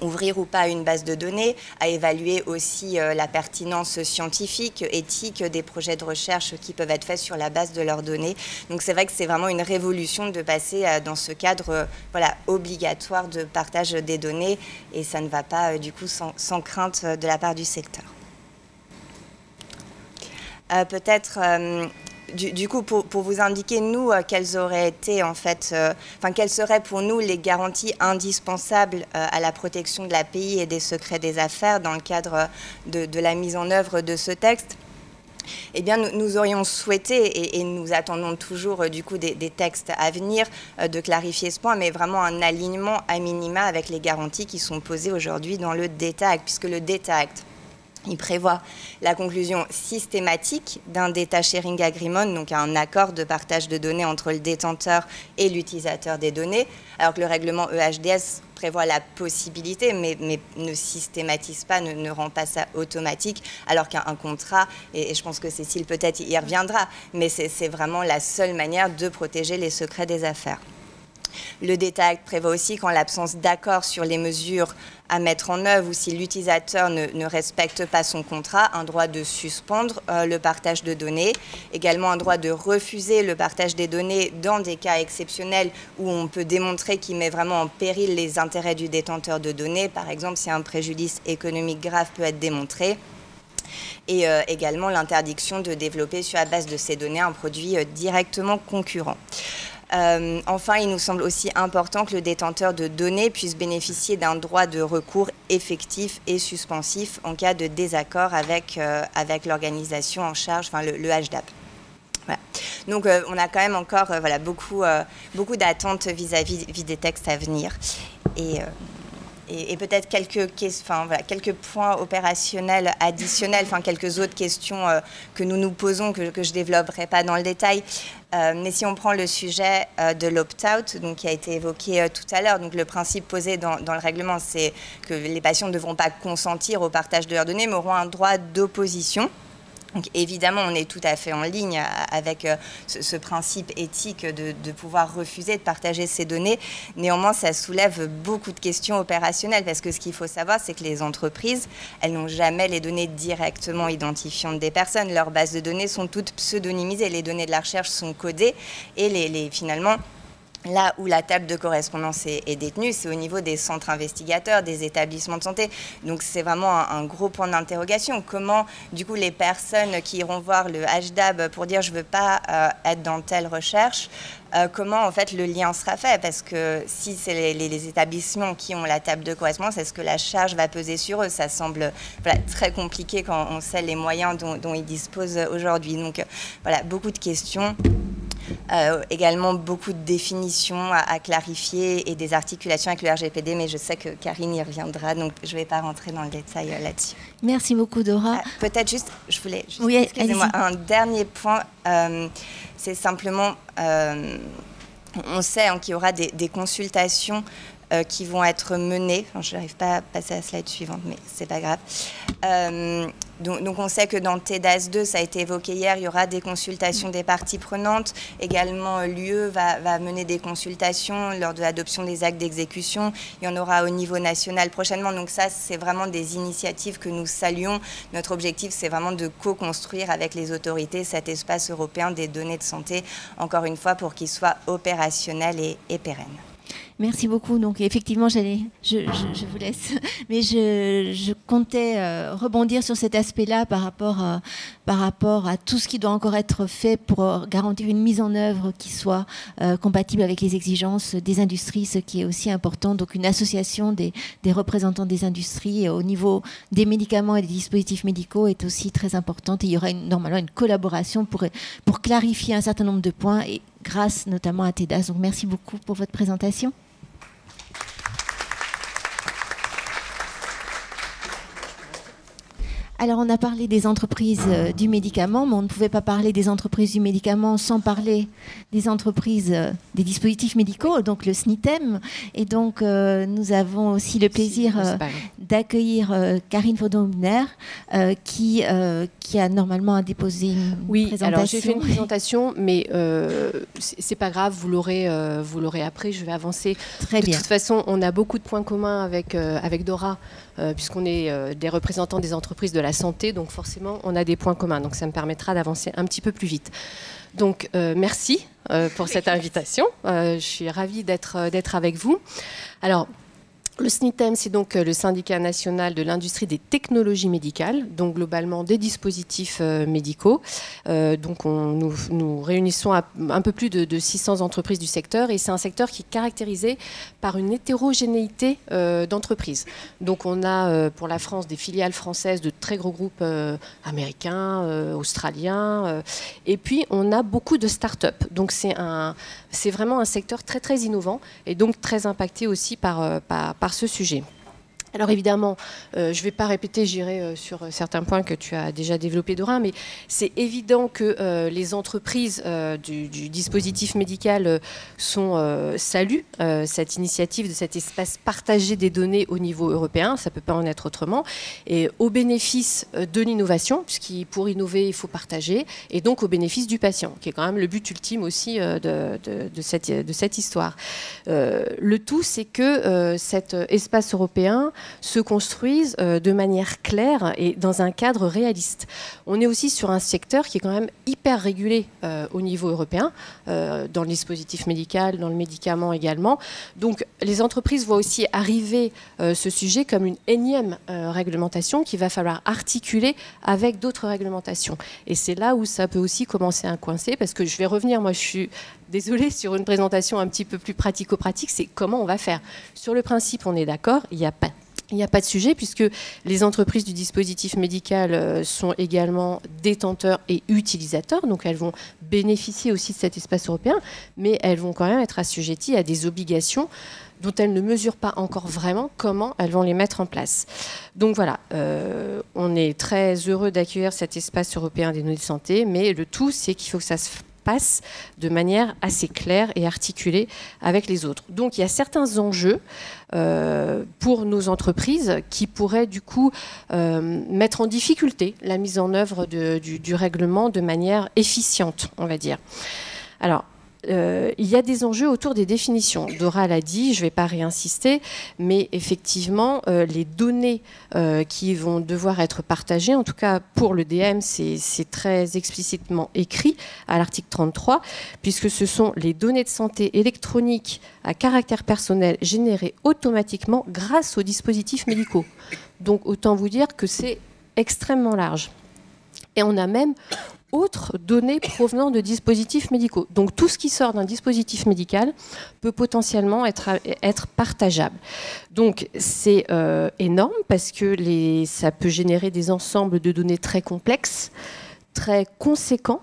ouvrir ou pas une base de données, à évaluer aussi la pertinence scientifique, éthique des projets de recherche qui peuvent être faits sur la base de leurs données. Donc c'est vrai que c'est vraiment une révolution de passer dans ce cadre obligatoire de partage des données, et ça ne va pas du coup sans crainte de la part du secteur. Peut-être... Du coup, pour vous indiquer, nous, quelles auraient été, en fait, quelles seraient pour nous les garanties indispensables à la protection de l'API et des secrets des affaires dans le cadre de la mise en œuvre de ce texte? Eh bien, nous aurions souhaité, et nous attendons toujours du coup des textes à venir, de clarifier ce point, mais vraiment un alignement à minima avec les garanties qui sont posées aujourd'hui dans le Data Act, puisque le Data Act, il prévoit la conclusion systématique d'un Data Sharing Agreement, donc un accord de partage de données entre le détenteur et l'utilisateur des données, alors que le règlement EHDS prévoit la possibilité, mais ne systématise pas, ne rend pas ça automatique, alors qu'un contrat, et je pense que Cécile peut-être y reviendra, mais c'est vraiment la seule manière de protéger les secrets des affaires. Le Data Act prévoit aussi qu'en l'absence d'accord sur les mesures à mettre en œuvre ou si l'utilisateur ne respecte pas son contrat, un droit de suspendre le partage de données, également un droit de refuser le partage des données dans des cas exceptionnels où on peut démontrer qu'il met vraiment en péril les intérêts du détenteur de données, par exemple si un préjudice économique grave peut être démontré. Et également l'interdiction de développer sur la base de ces données un produit directement concurrent. Enfin, il nous semble aussi important que le détenteur de données puisse bénéficier d'un droit de recours effectif et suspensif en cas de désaccord avec l'organisation en charge, le HDAP. Voilà. Donc, on a quand même encore beaucoup d'attentes vis-à-vis des textes à venir. Et peut-être quelques points opérationnels additionnels, quelques autres questions que nous nous posons, que je ne développerai pas dans le détail. Mais si on prend le sujet de l'opt-out, qui a été évoqué tout à l'heure, donc le principe posé dans le règlement, c'est que les patients ne devront pas consentir au partage de leurs données, mais auront un droit d'opposition. Donc évidemment, on est tout à fait en ligne avec ce principe éthique de pouvoir refuser de partager ces données. Néanmoins, ça soulève beaucoup de questions opérationnelles parce que ce qu'il faut savoir, c'est que les entreprises, elles n'ont jamais les données directement identifiantes des personnes. Leurs bases de données sont toutes pseudonymisées. Les données de la recherche sont codées et finalement... Là où la table de correspondance est détenue, c'est au niveau des centres investigateurs, des établissements de santé. Donc c'est vraiment un gros point d'interrogation. Comment, du coup, les personnes qui iront voir le HDAB pour dire « je ne veux pas être dans telle recherche », comment en fait le lien sera fait? Parce que si c'est les établissements qui ont la table de correspondance, est-ce que la charge va peser sur eux? Ça semble très compliqué quand on sait les moyens dont ils disposent aujourd'hui. Donc beaucoup de questions. Également beaucoup de définitions à clarifier et des articulations avec le RGPD, mais je sais que Karine y reviendra, donc je ne vais pas rentrer dans le détail là-dessus. Merci beaucoup, Dora. Peut-être juste, je voulais juste, oui, excusez-moi, un dernier point, c'est simplement, on sait qu'il y aura des consultations qui vont être menées. Je n'arrive pas à passer à la slide suivante, mais ce n'est pas grave. Donc on sait que dans TEDAS 2, ça a été évoqué hier, il y aura des consultations des parties prenantes. Également, l'UE va mener des consultations lors de l'adoption des actes d'exécution. Il y en aura au niveau national prochainement. Donc ça, c'est vraiment des initiatives que nous saluons. Notre objectif, c'est vraiment de co-construire avec les autorités cet espace européen des données de santé, encore une fois, pour qu'il soit opérationnel et pérenne. Merci beaucoup. Donc effectivement, je vous laisse, mais je comptais rebondir sur cet aspect-là par rapport à tout ce qui doit encore être fait pour garantir une mise en œuvre qui soit compatible avec les exigences des industries, ce qui est aussi important. Donc une association des représentants des industries au niveau des médicaments et des dispositifs médicaux est aussi très importante. Et il y aura normalement une collaboration pour clarifier un certain nombre de points, et grâce notamment à TEDAS. Donc merci beaucoup pour votre présentation. Alors, on a parlé des entreprises du médicament, mais on ne pouvait pas parler des entreprises du médicament sans parler des entreprises des dispositifs médicaux, donc le SNITEM. Et donc, nous avons aussi le plaisir d'accueillir Karine Faudon-Hübner, qui a normalement à déposer une présentation. Alors j'ai fait une présentation, mais c'est pas grave, vous l'aurez après, je vais avancer. Très bien. De toute façon, on a beaucoup de points communs avec Dora, puisqu'on est des représentants des entreprises de la santé, donc forcément on a des points communs, donc ça me permettra d'avancer un petit peu plus vite. Donc merci pour cette invitation, je suis ravie d'être avec vous. Alors, le SNITEM, c'est donc le syndicat national de l'industrie des technologies médicales, donc globalement des dispositifs médicaux. Donc nous réunissons un peu plus de 600 entreprises du secteur, et c'est un secteur qui est caractérisé par une hétérogénéité d'entreprises. Donc on a pour la France des filiales françaises de très gros groupes américains, australiens, et puis on a beaucoup de start-up. Donc c'est vraiment un secteur très très innovant, et donc très impacté aussi par ce sujet. Alors évidemment, je ne vais pas répéter, j'irai sur certains points que tu as déjà développés, Dora, mais c'est évident que les entreprises du dispositif médical saluent cette initiative de cet espace partagé des données au niveau européen, ça ne peut pas en être autrement, et au bénéfice de l'innovation, puisqu'il pour innover, il faut partager, et donc au bénéfice du patient, qui est quand même le but ultime aussi de cette histoire. Le tout, c'est que cet espace européen se construisent de manière claire et dans un cadre réaliste. On est aussi sur un secteur qui est quand même hyper régulé au niveau européen, dans le dispositif médical, dans le médicament également. Donc les entreprises voient aussi arriver ce sujet comme une énième réglementation qu'il va falloir articuler avec d'autres réglementations. Et c'est là où ça peut aussi commencer à coincer, parce que je vais revenir, moi je suis désolée, sur une présentation un petit peu plus pratico-pratique, c'est comment on va faire. Sur le principe, on est d'accord, il n'y a pas de sujet, puisque les entreprises du dispositif médical sont également détenteurs et utilisateurs, donc elles vont bénéficier aussi de cet espace européen, mais elles vont quand même être assujetties à des obligations dont elles ne mesurent pas encore vraiment comment elles vont les mettre en place. Donc voilà, on est très heureux d'accueillir cet espace européen des données de santé, mais le tout, c'est qu'il faut que ça se passe de manière assez claire et articulée avec les autres. Donc il y a certains enjeux pour nos entreprises qui pourraient du coup mettre en difficulté la mise en œuvre du règlement de manière efficiente, on va dire. Alors, il y a des enjeux autour des définitions. Dora l'a dit, je ne vais pas réinsister, mais effectivement, les données qui vont devoir être partagées, en tout cas pour le DM, c'est très explicitement écrit à l'article 33, puisque ce sont les données de santé électroniques à caractère personnel générées automatiquement grâce aux dispositifs médicaux. Donc autant vous dire que c'est extrêmement large. Et on a même autres données provenant de dispositifs médicaux. Donc tout ce qui sort d'un dispositif médical peut potentiellement être partageable. Donc c'est énorme, parce que ça peut générer des ensembles de données très complexes, très conséquents,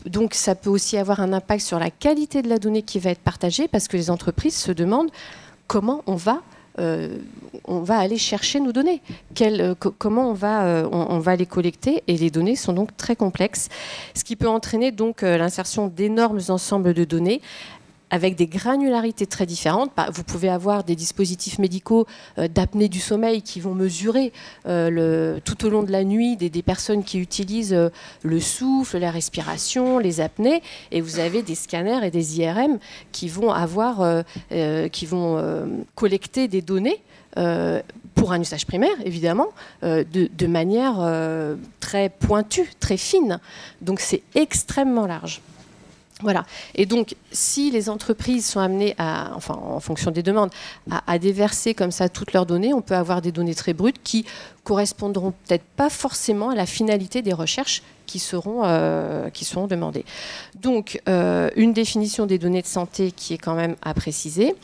donc ça peut aussi avoir un impact sur la qualité de la donnée qui va être partagée, parce que les entreprises se demandent comment on va aller chercher nos données, comment on va les collecter, et les données sont donc très complexes, ce qui peut entraîner donc l'insertion d'énormes ensembles de données avec des granularités très différentes. Vous pouvez avoir des dispositifs médicaux d'apnée du sommeil qui vont mesurer tout au long de la nuit des personnes qui utilisent le souffle, la respiration, les apnées, et vous avez des scanners et des IRM qui vont collecter des données pour un usage primaire, évidemment, de manière très pointue, très fine. Donc c'est extrêmement large. Voilà. Et donc, si les entreprises sont amenées à, enfin en fonction des demandes, à déverser comme ça toutes leurs données, on peut avoir des données très brutes qui correspondront peut-être pas forcément à la finalité des recherches qui seront demandées. Donc, une définition des données de santé qui est quand même à préciser.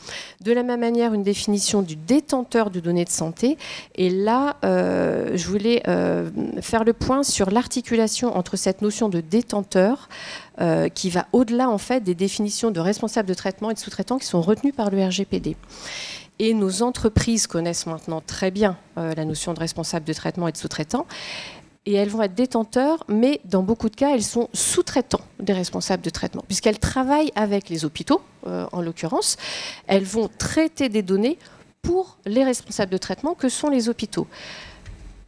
De la même manière, une définition du détenteur de données de santé. Et là, je voulais faire le point sur l'articulation entre cette notion de détenteur qui va au-delà en fait des définitions de responsable de traitement et de sous-traitant qui sont retenues par le RGPD. Et nos entreprises connaissent maintenant très bien la notion de responsable de traitement et de sous-traitant. Et elles vont être détenteurs, mais dans beaucoup de cas, elles sont sous-traitants des responsables de traitement, puisqu'elles travaillent avec les hôpitaux, en l'occurrence. Elles vont traiter des données pour les responsables de traitement que sont les hôpitaux.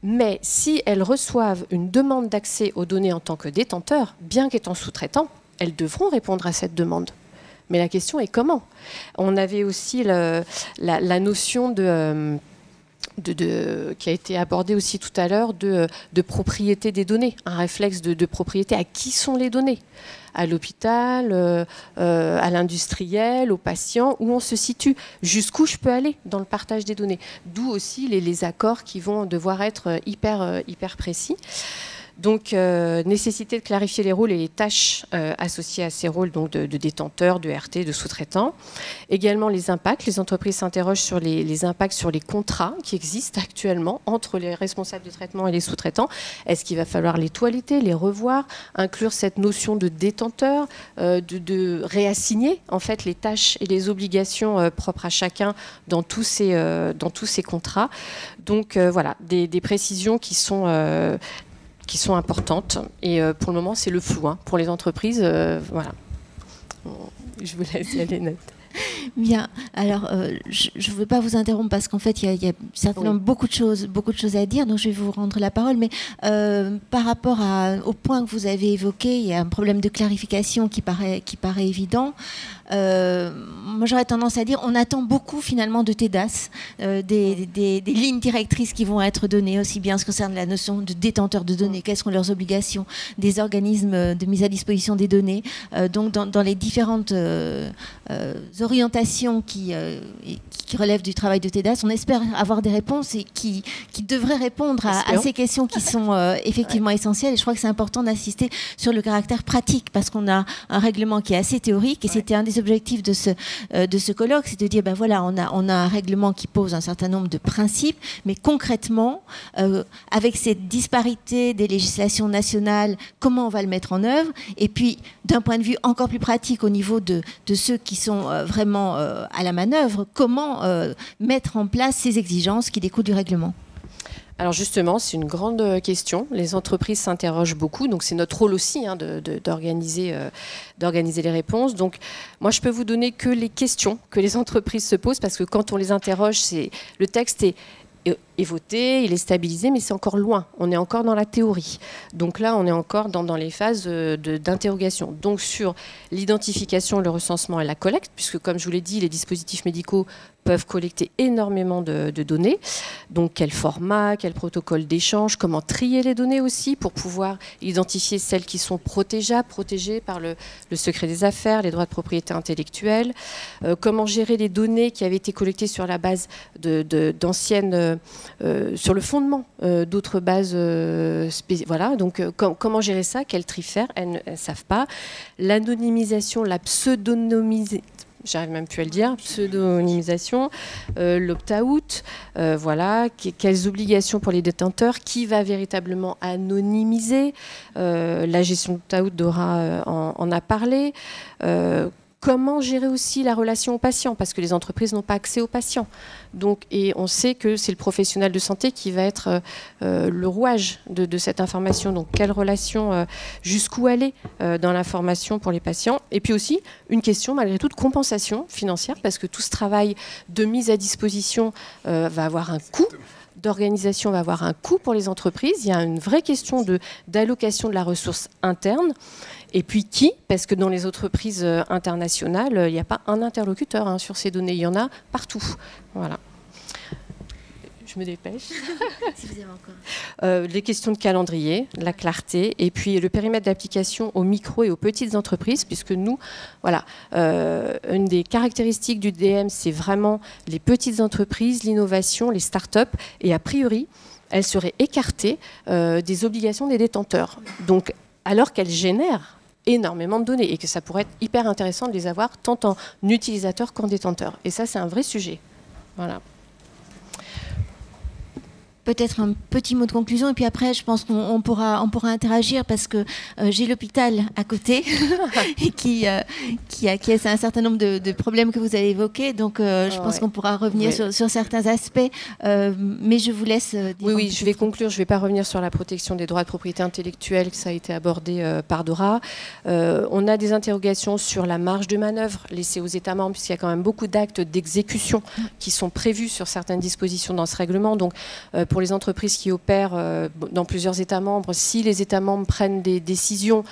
Mais si elles reçoivent une demande d'accès aux données en tant que détenteurs, bien qu'étant sous-traitants, elles devront répondre à cette demande. Mais la question est comment ? On avait aussi la notion qui a été abordée aussi tout à l'heure de propriété des données, un réflexe de propriété. À qui sont les données ? À l'hôpital, à l'industriel, aux patients, où on se situe, jusqu'où je peux aller dans le partage des données. D'où aussi les accords qui vont devoir être hyper précis. Donc, nécessité de clarifier les rôles et les tâches associées à ces rôles donc de détenteurs, de RT, de sous-traitants. Également les impacts. Les entreprises s'interrogent sur les impacts sur les contrats qui existent actuellement entre les responsables de traitement et les sous-traitants. Est-ce qu'il va falloir les toiletter, les revoir, inclure cette notion de détenteur, de réassigner en fait les tâches et les obligations propres à chacun dans tous ces contrats. Donc voilà, des précisions qui sont importantes. Et pour le moment, c'est le flou pour les entreprises. Voilà. Je vous laisse aller, Nat. Bien. Alors, je ne veux pas vous interrompre parce qu'en fait, il y a certainement beaucoup de choses à dire, donc je vais vous rendre la parole. Mais par rapport au point que vous avez évoqué, il y a un problème de clarification qui paraît évident. Moi, j'aurais tendance à dire on attend beaucoup finalement de TEDAS, des lignes directrices qui vont être données, aussi bien en ce qui concerne la notion de détenteur de données, quelles sont leurs obligations, des organismes de mise à disposition des données. Donc, dans les différentes orientations qui relèvent du travail de TEDAS, on espère avoir des réponses et qui devraient répondre à ces questions qui sont effectivement essentielles. Et je crois que c'est important d'insister sur le caractère pratique parce qu'on a un règlement qui est assez théorique et c'était un des objectifs de ce colloque, c'est de dire ben voilà, on a un règlement qui pose un certain nombre de principes, mais concrètement, avec cette disparité des législations nationales, comment on va le mettre en œuvre? Et puis, d'un point de vue encore plus pratique au niveau de ceux qui sont vraiment à la manœuvre, comment mettre en place ces exigences qui découlent du règlement? Alors justement, c'est une grande question. Les entreprises s'interrogent beaucoup, donc c'est notre rôle aussi d'organiser les réponses. Donc moi, je peux vous donner que les questions que les entreprises se posent, parce que quand on les interroge, le texte est voté, il est stabilisé, mais c'est encore loin. On est encore dans la théorie. Donc là, on est encore dans les phases d'interrogation. Donc sur l'identification, le recensement et la collecte, puisque comme je vous l'ai dit, les dispositifs médicaux peuvent collecter énormément de données. Donc quel format, quel protocole d'échange, comment trier les données aussi pour pouvoir identifier celles qui sont protégées par le secret des affaires, les droits de propriété intellectuelle, comment gérer les données qui avaient été collectées sur la base d'anciennes sur le fondement d'autres bases voilà, donc comment gérer ça, quel tri faire, elles ne savent pas. L'anonymisation, la pseudonymisation, j'arrive même plus à le dire, pseudonymisation, l'opt-out, voilà, quelles obligations pour les détenteurs, qui va véritablement anonymiser, la gestion d'opt-out, Dora en a parlé, comment gérer aussi la relation au patient, parce que les entreprises n'ont pas accès aux patients. Donc, et on sait que c'est le professionnel de santé qui va être le rouage de cette information. Donc, quelle relation, jusqu'où aller dans l'information pour les patients. Et puis aussi, une question, malgré tout, de compensation financière, parce que tout ce travail de mise à disposition va avoir un coût. D'organisation va avoir un coût pour les entreprises. Il y a une vraie question d'allocation de la ressource interne. Et puis qui? Parce que dans les entreprises internationales, il n'y a pas un interlocuteur sur ces données. Il y en a partout. Voilà. je me dépêche. Si vous avez encore. Les questions de calendrier, la clarté, et puis le périmètre d'application aux micro et aux petites entreprises, puisque nous, voilà, une des caractéristiques du DM, c'est vraiment les petites entreprises, l'innovation, les start-up, et a priori, elles seraient écartées des obligations des détenteurs. Donc, alors qu'elles génèrent énormément de données et que ça pourrait être hyper intéressant de les avoir tant en utilisateur qu'en détenteur. Et ça, c'est un vrai sujet. Voilà. Peut-être un petit mot de conclusion et puis après je pense qu'on pourra interagir parce que j'ai l'hôpital à côté qui acquiesce à un certain nombre de problèmes que vous avez évoqués, donc je pense qu'on pourra revenir sur certains aspects, mais je vous laisse dire. Oui, je vais conclure, je ne vais pas revenir sur la protection des droits de propriété intellectuelle, que ça a été abordé par Dora. On a des interrogations sur la marge de manœuvre laissée aux États membres, puisqu'il y a quand même beaucoup d'actes d'exécution qui sont prévus sur certaines dispositions dans ce règlement, donc pour les entreprises qui opèrent dans plusieurs États membres, si les États membres prennent des décisions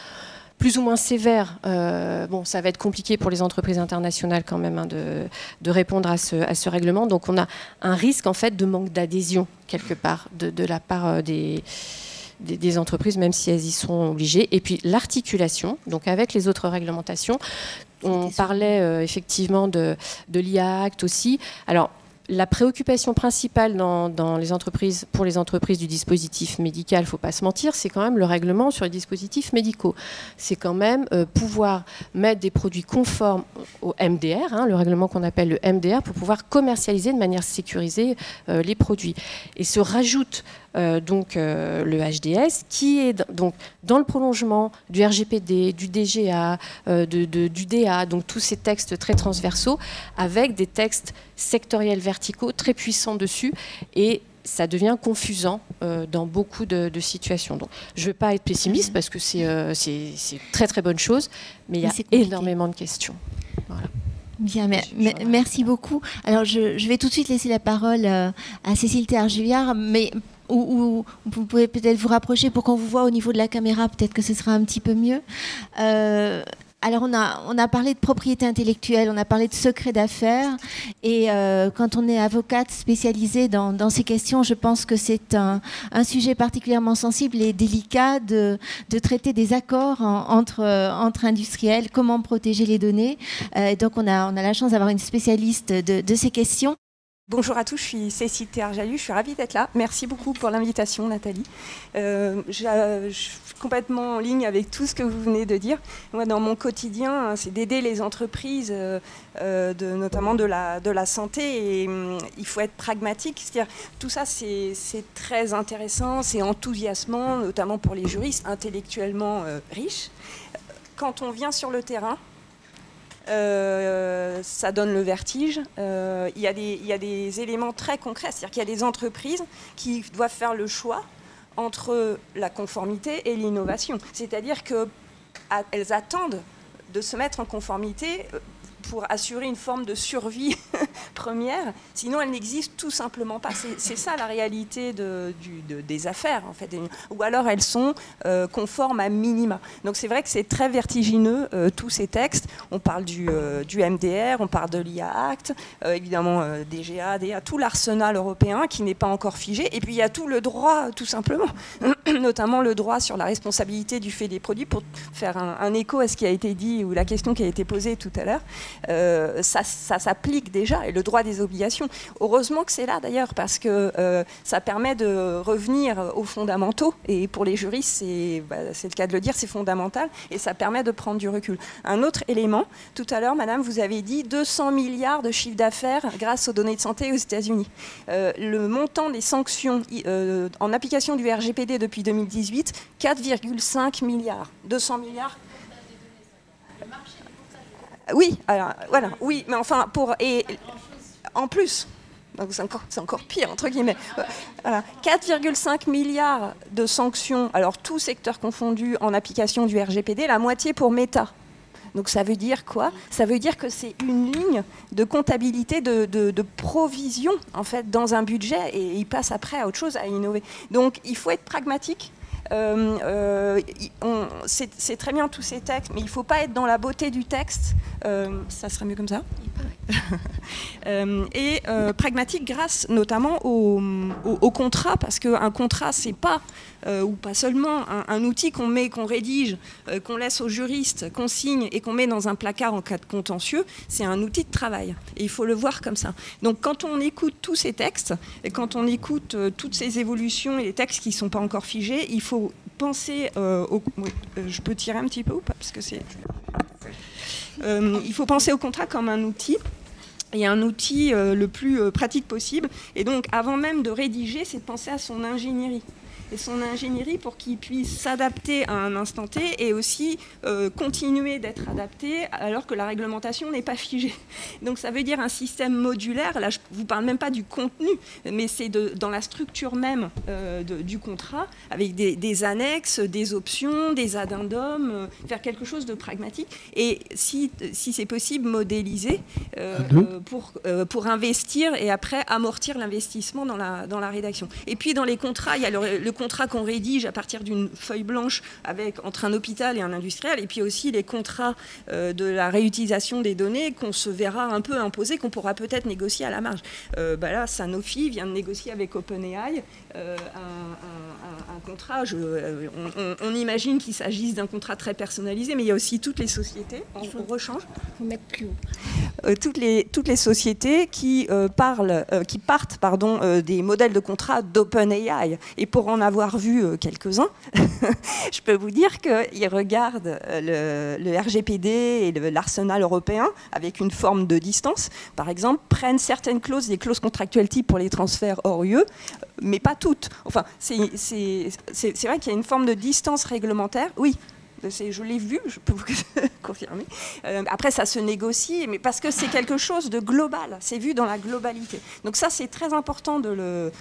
plus ou moins sévères, ça va être compliqué pour les entreprises internationales quand même de répondre à ce règlement. Donc on a un risque en fait de manque d'adhésion quelque part de la part des entreprises, même si elles y sont obligées. Et puis l'articulation, donc avec les autres réglementations, on parlait effectivement de l'IA Act aussi. Alors, la préoccupation principale dans les entreprises, pour les entreprises du dispositif médical, il ne faut pas se mentir, c'est quand même le règlement sur les dispositifs médicaux. C'est quand même pouvoir mettre des produits conformes au MDR, le règlement qu'on appelle le MDR, pour pouvoir commercialiser de manière sécurisée les produits. Et se rajoute donc le HDS, qui est donc dans le prolongement du RGPD, du DGA, du DA, donc tous ces textes très transversaux, avec des textes sectoriels verticaux très puissants dessus, et ça devient confusant dans beaucoup de situations. Donc, je ne veux pas être pessimiste parce que c'est très très bonne chose, mais il y a énormément de questions. Voilà. Bien, merci beaucoup. Alors, je vais tout de suite laisser la parole à Cécile Théard-Julliard, mais où vous pouvez peut-être vous rapprocher pour qu'on vous voit au niveau de la caméra, peut-être que ce sera un petit peu mieux. Alors, on a parlé de propriété intellectuelle, on a parlé de secret d'affaires, et quand on est avocate spécialisée dans ces questions, je pense que c'est un sujet particulièrement sensible et délicat de traiter des accords entre industriels, comment protéger les données. Donc, on a la chance d'avoir une spécialiste de ces questions. Bonjour à tous, je suis Cécile Théard-Julliard, je suis ravie d'être là. Merci beaucoup pour l'invitation, Nathalie. Je suis complètement en ligne avec tout ce que vous venez de dire. Moi, dans mon quotidien, c'est d'aider les entreprises, notamment de la santé, et il faut être pragmatique. C'est-à-dire, tout ça, c'est très intéressant, c'est enthousiasmant, notamment pour les juristes intellectuellement riches. Quand on vient sur le terrain, ça donne le vertige. Il y a des éléments très concrets, c'est-à-dire qu'il y a des entreprises qui doivent faire le choix entre la conformité et l'innovation. C'est-à-dire qu'elles attendent de se mettre en conformité pour assurer une forme de survie première, sinon elles n'existent tout simplement pas. C'est ça la réalité des affaires, en fait. Ou alors elles sont conformes à minima. Donc c'est vrai que c'est très vertigineux, tous ces textes. On parle du MDR, on parle de l'IA Act, évidemment DGA, DA, tout l'arsenal européen qui n'est pas encore figé. Et puis il y a tout le droit, tout simplement, notamment le droit sur la responsabilité du fait des produits, pour faire un écho à ce qui a été dit ou la question qui a été posée tout à l'heure. Ça s'applique déjà, et le droit des obligations. Heureusement que c'est là d'ailleurs, parce que ça permet de revenir aux fondamentaux, et pour les juristes, c'est le cas de le dire, c'est fondamental, et ça permet de prendre du recul. Un autre élément, tout à l'heure, madame, vous avez dit 200 milliards de chiffre d'affaires grâce aux données de santé aux États-Unis. Le montant des sanctions en application du RGPD depuis 2018, 4,5 milliards. 200 milliards. Oui, alors, voilà, oui, mais enfin, en plus, donc c'est encore pire, entre guillemets. Voilà, 4,5 milliards de sanctions, alors tout secteur confondu, en application du RGPD, la moitié pour Meta. Donc ça veut dire quoi? Ça veut dire que c'est une ligne de comptabilité, de provision, en fait, dans un budget, et il passe après à autre chose, à innover. Donc il faut être pragmatique. C'est très bien tous ces textes, mais il ne faut pas être dans la beauté du texte. Ça serait mieux comme ça. Et pragmatique grâce notamment au contrat, parce qu'un contrat, c'est pas, ou pas seulement, un outil qu'on met, qu'on rédige, qu'on laisse aux juristes, qu'on signe et qu'on met dans un placard en cas de contentieux, c'est un outil de travail. Et il faut le voir comme ça. Donc quand on écoute tous ces textes, et quand on écoute toutes ces évolutions et les textes qui ne sont pas encore figés, il faut penser oui, je peux tirer un petit peu ou pas, parce que c'est... il faut penser au contrat comme un outil, et un outil le plus pratique possible. Et donc, avant même de rédiger, c'est de penser à son ingénierie. Et son ingénierie pour qu'il puisse s'adapter à un instant T et aussi continuer d'être adapté alors que la réglementation n'est pas figée. Donc ça veut dire un système modulaire. Là, je ne vous parle même pas du contenu, mais c'est dans la structure même du contrat, avec des annexes, des options, des addendums, faire quelque chose de pragmatique. Et si c'est possible, modéliser pour investir et après amortir l'investissement dans la rédaction. Et puis dans les contrats, il y a le contrat qu'on rédige à partir d'une feuille blanche entre un hôpital et un industriel, et puis aussi les contrats de la réutilisation des données qu'on se verra un peu imposer, qu'on pourra peut-être négocier à la marge. Là, Sanofi vient de négocier avec OpenAI un contrat. On imagine qu'il s'agisse d'un contrat très personnalisé, mais il y a aussi toutes les sociétés. On rechange. Il faut mettre plus haut. Toutes les sociétés qui partent des modèles de contrat d'OpenAI. Et pour en avoir vu quelques-uns, je peux vous dire qu'ils regardent le RGPD et l'arsenal européen avec une forme de distance. Par exemple, prennent certaines clauses, des clauses contractuelles type pour les transferts hors UE, mais pas toutes. Enfin, c'est vrai qu'il y a une forme de distance réglementaire. Oui. Je l'ai vu, je peux vous confirmer. Après, ça se négocie, mais parce que c'est quelque chose de global, c'est vu dans la globalité. Donc ça, c'est très important de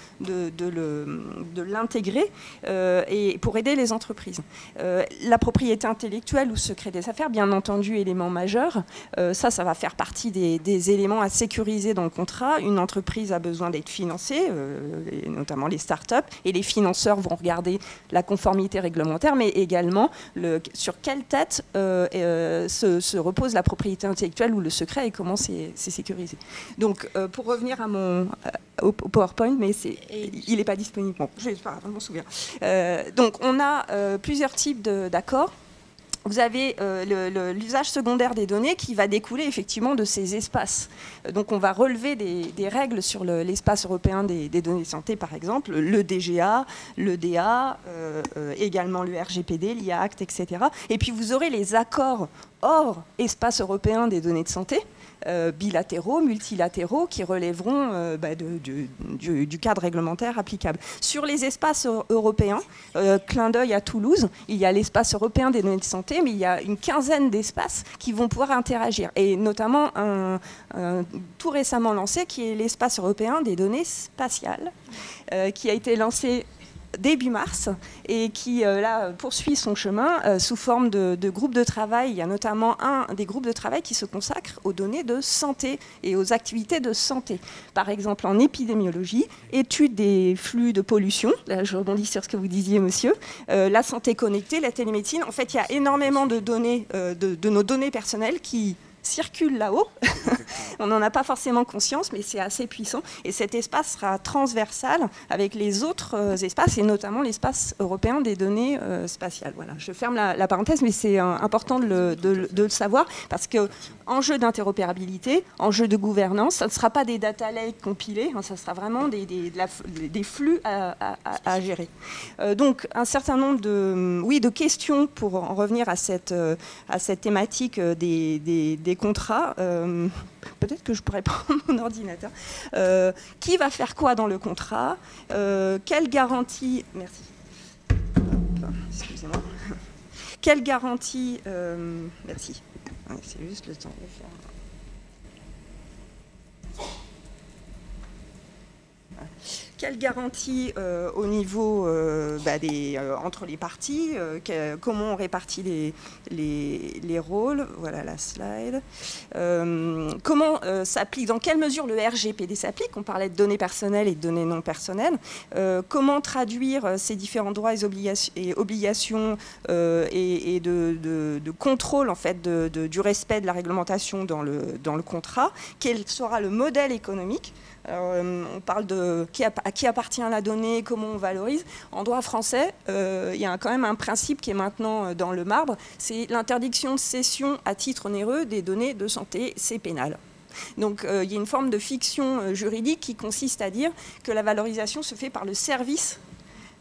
l'intégrer et pour aider les entreprises. La propriété intellectuelle ou secret des affaires, bien entendu, élément majeur. Ça va faire partie des éléments à sécuriser dans le contrat. Une entreprise a besoin d'être financée, et notamment les startups, et les financeurs vont regarder la conformité réglementaire, mais également sur quelle tête se repose la propriété intellectuelle ou le secret et comment c'est sécurisé. Donc, pour revenir au PowerPoint, mais il n'est pas disponible. Bon, je m'en souviens. Donc, on a plusieurs types d'accords. Vous avez l'usage secondaire des données qui va découler effectivement de ces espaces. Donc on va relever des règles sur l'espace européen des données de santé, par exemple, le DGA, le DA, également le RGPD, l'IA Act, etc. Et puis vous aurez les accords hors espace européen des données de santé, bilatéraux, multilatéraux, qui relèveront du cadre réglementaire applicable. Sur les espaces européens, clin d'œil à Toulouse, il y a l'espace européen des données de santé, mais il y a une quinzaine d'espaces qui vont pouvoir interagir, et notamment un tout récemment lancé, qui est l'espace européen des données spatiales, qui a été lancé début mars et qui là poursuit son chemin sous forme de groupes de travail. Il y a notamment des groupes de travail qui se consacrent aux données de santé et aux activités de santé. Par exemple en épidémiologie, étude des flux de pollution, là je rebondis sur ce que vous disiez monsieur, la santé connectée, la télémédecine. En fait il y a énormément de données, de nos données personnelles qui circule là-haut. On n'en a pas forcément conscience, mais c'est assez puissant. Et cet espace sera transversal avec les autres espaces, et notamment l'espace européen des données spatiales. Voilà. Je ferme la parenthèse, mais c'est important de le savoir, parce que enjeu d'interopérabilité, enjeu de gouvernance, ça ne sera pas des data lakes compilés, hein, ça sera vraiment des flux à gérer. Donc, un certain nombre de questions pour en revenir à cette thématique des contrats. Peut-être que je pourrais prendre mon ordinateur. Qui va faire quoi dans le contrat? Quelle garantie... Merci. Excusez-moi. Quelle garantie... merci. C'est juste le temps de faire... quelles garanties au niveau entre les parties, comment on répartit les rôles, voilà la slide, comment s'applique, dans quelle mesure le RGPD s'applique, on parlait de données personnelles et de données non personnelles, comment traduire ces différents droits et obligations et de contrôle en fait du respect de la réglementation dans le contrat, quel sera le modèle économique. On parle de à qui appartient la donnée, comment on valorise. En droit français, il y a quand même un principe qui est maintenant dans le marbre, c'est l'interdiction de cession à titre onéreux des données de santé, c'est pénal. Donc il y a une forme de fiction juridique qui consiste à dire que la valorisation se fait par le service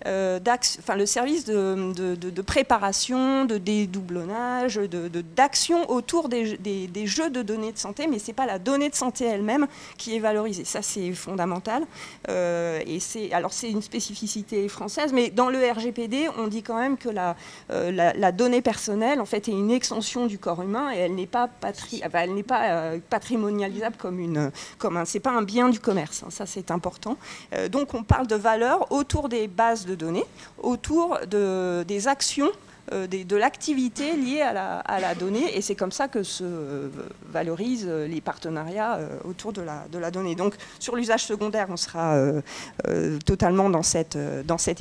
le service de préparation, de dédoublonnage, d'action autour des jeux de données de santé, mais ce n'est pas la donnée de santé elle-même qui est valorisée. Ça, c'est fondamental. Alors, c'est une spécificité française, mais dans le RGPD, on dit quand même que la donnée personnelle, en fait, est une extension du corps humain et elle n'est pas, patrimonialisable c'est pas un bien du commerce. Hein, ça, c'est important. Donc, on parle de valeur autour des bases de données, autour des actions, de l'activité liée à la donnée, et c'est comme ça que se valorisent les partenariats autour de la donnée. Donc sur l'usage secondaire, on sera totalement dans cet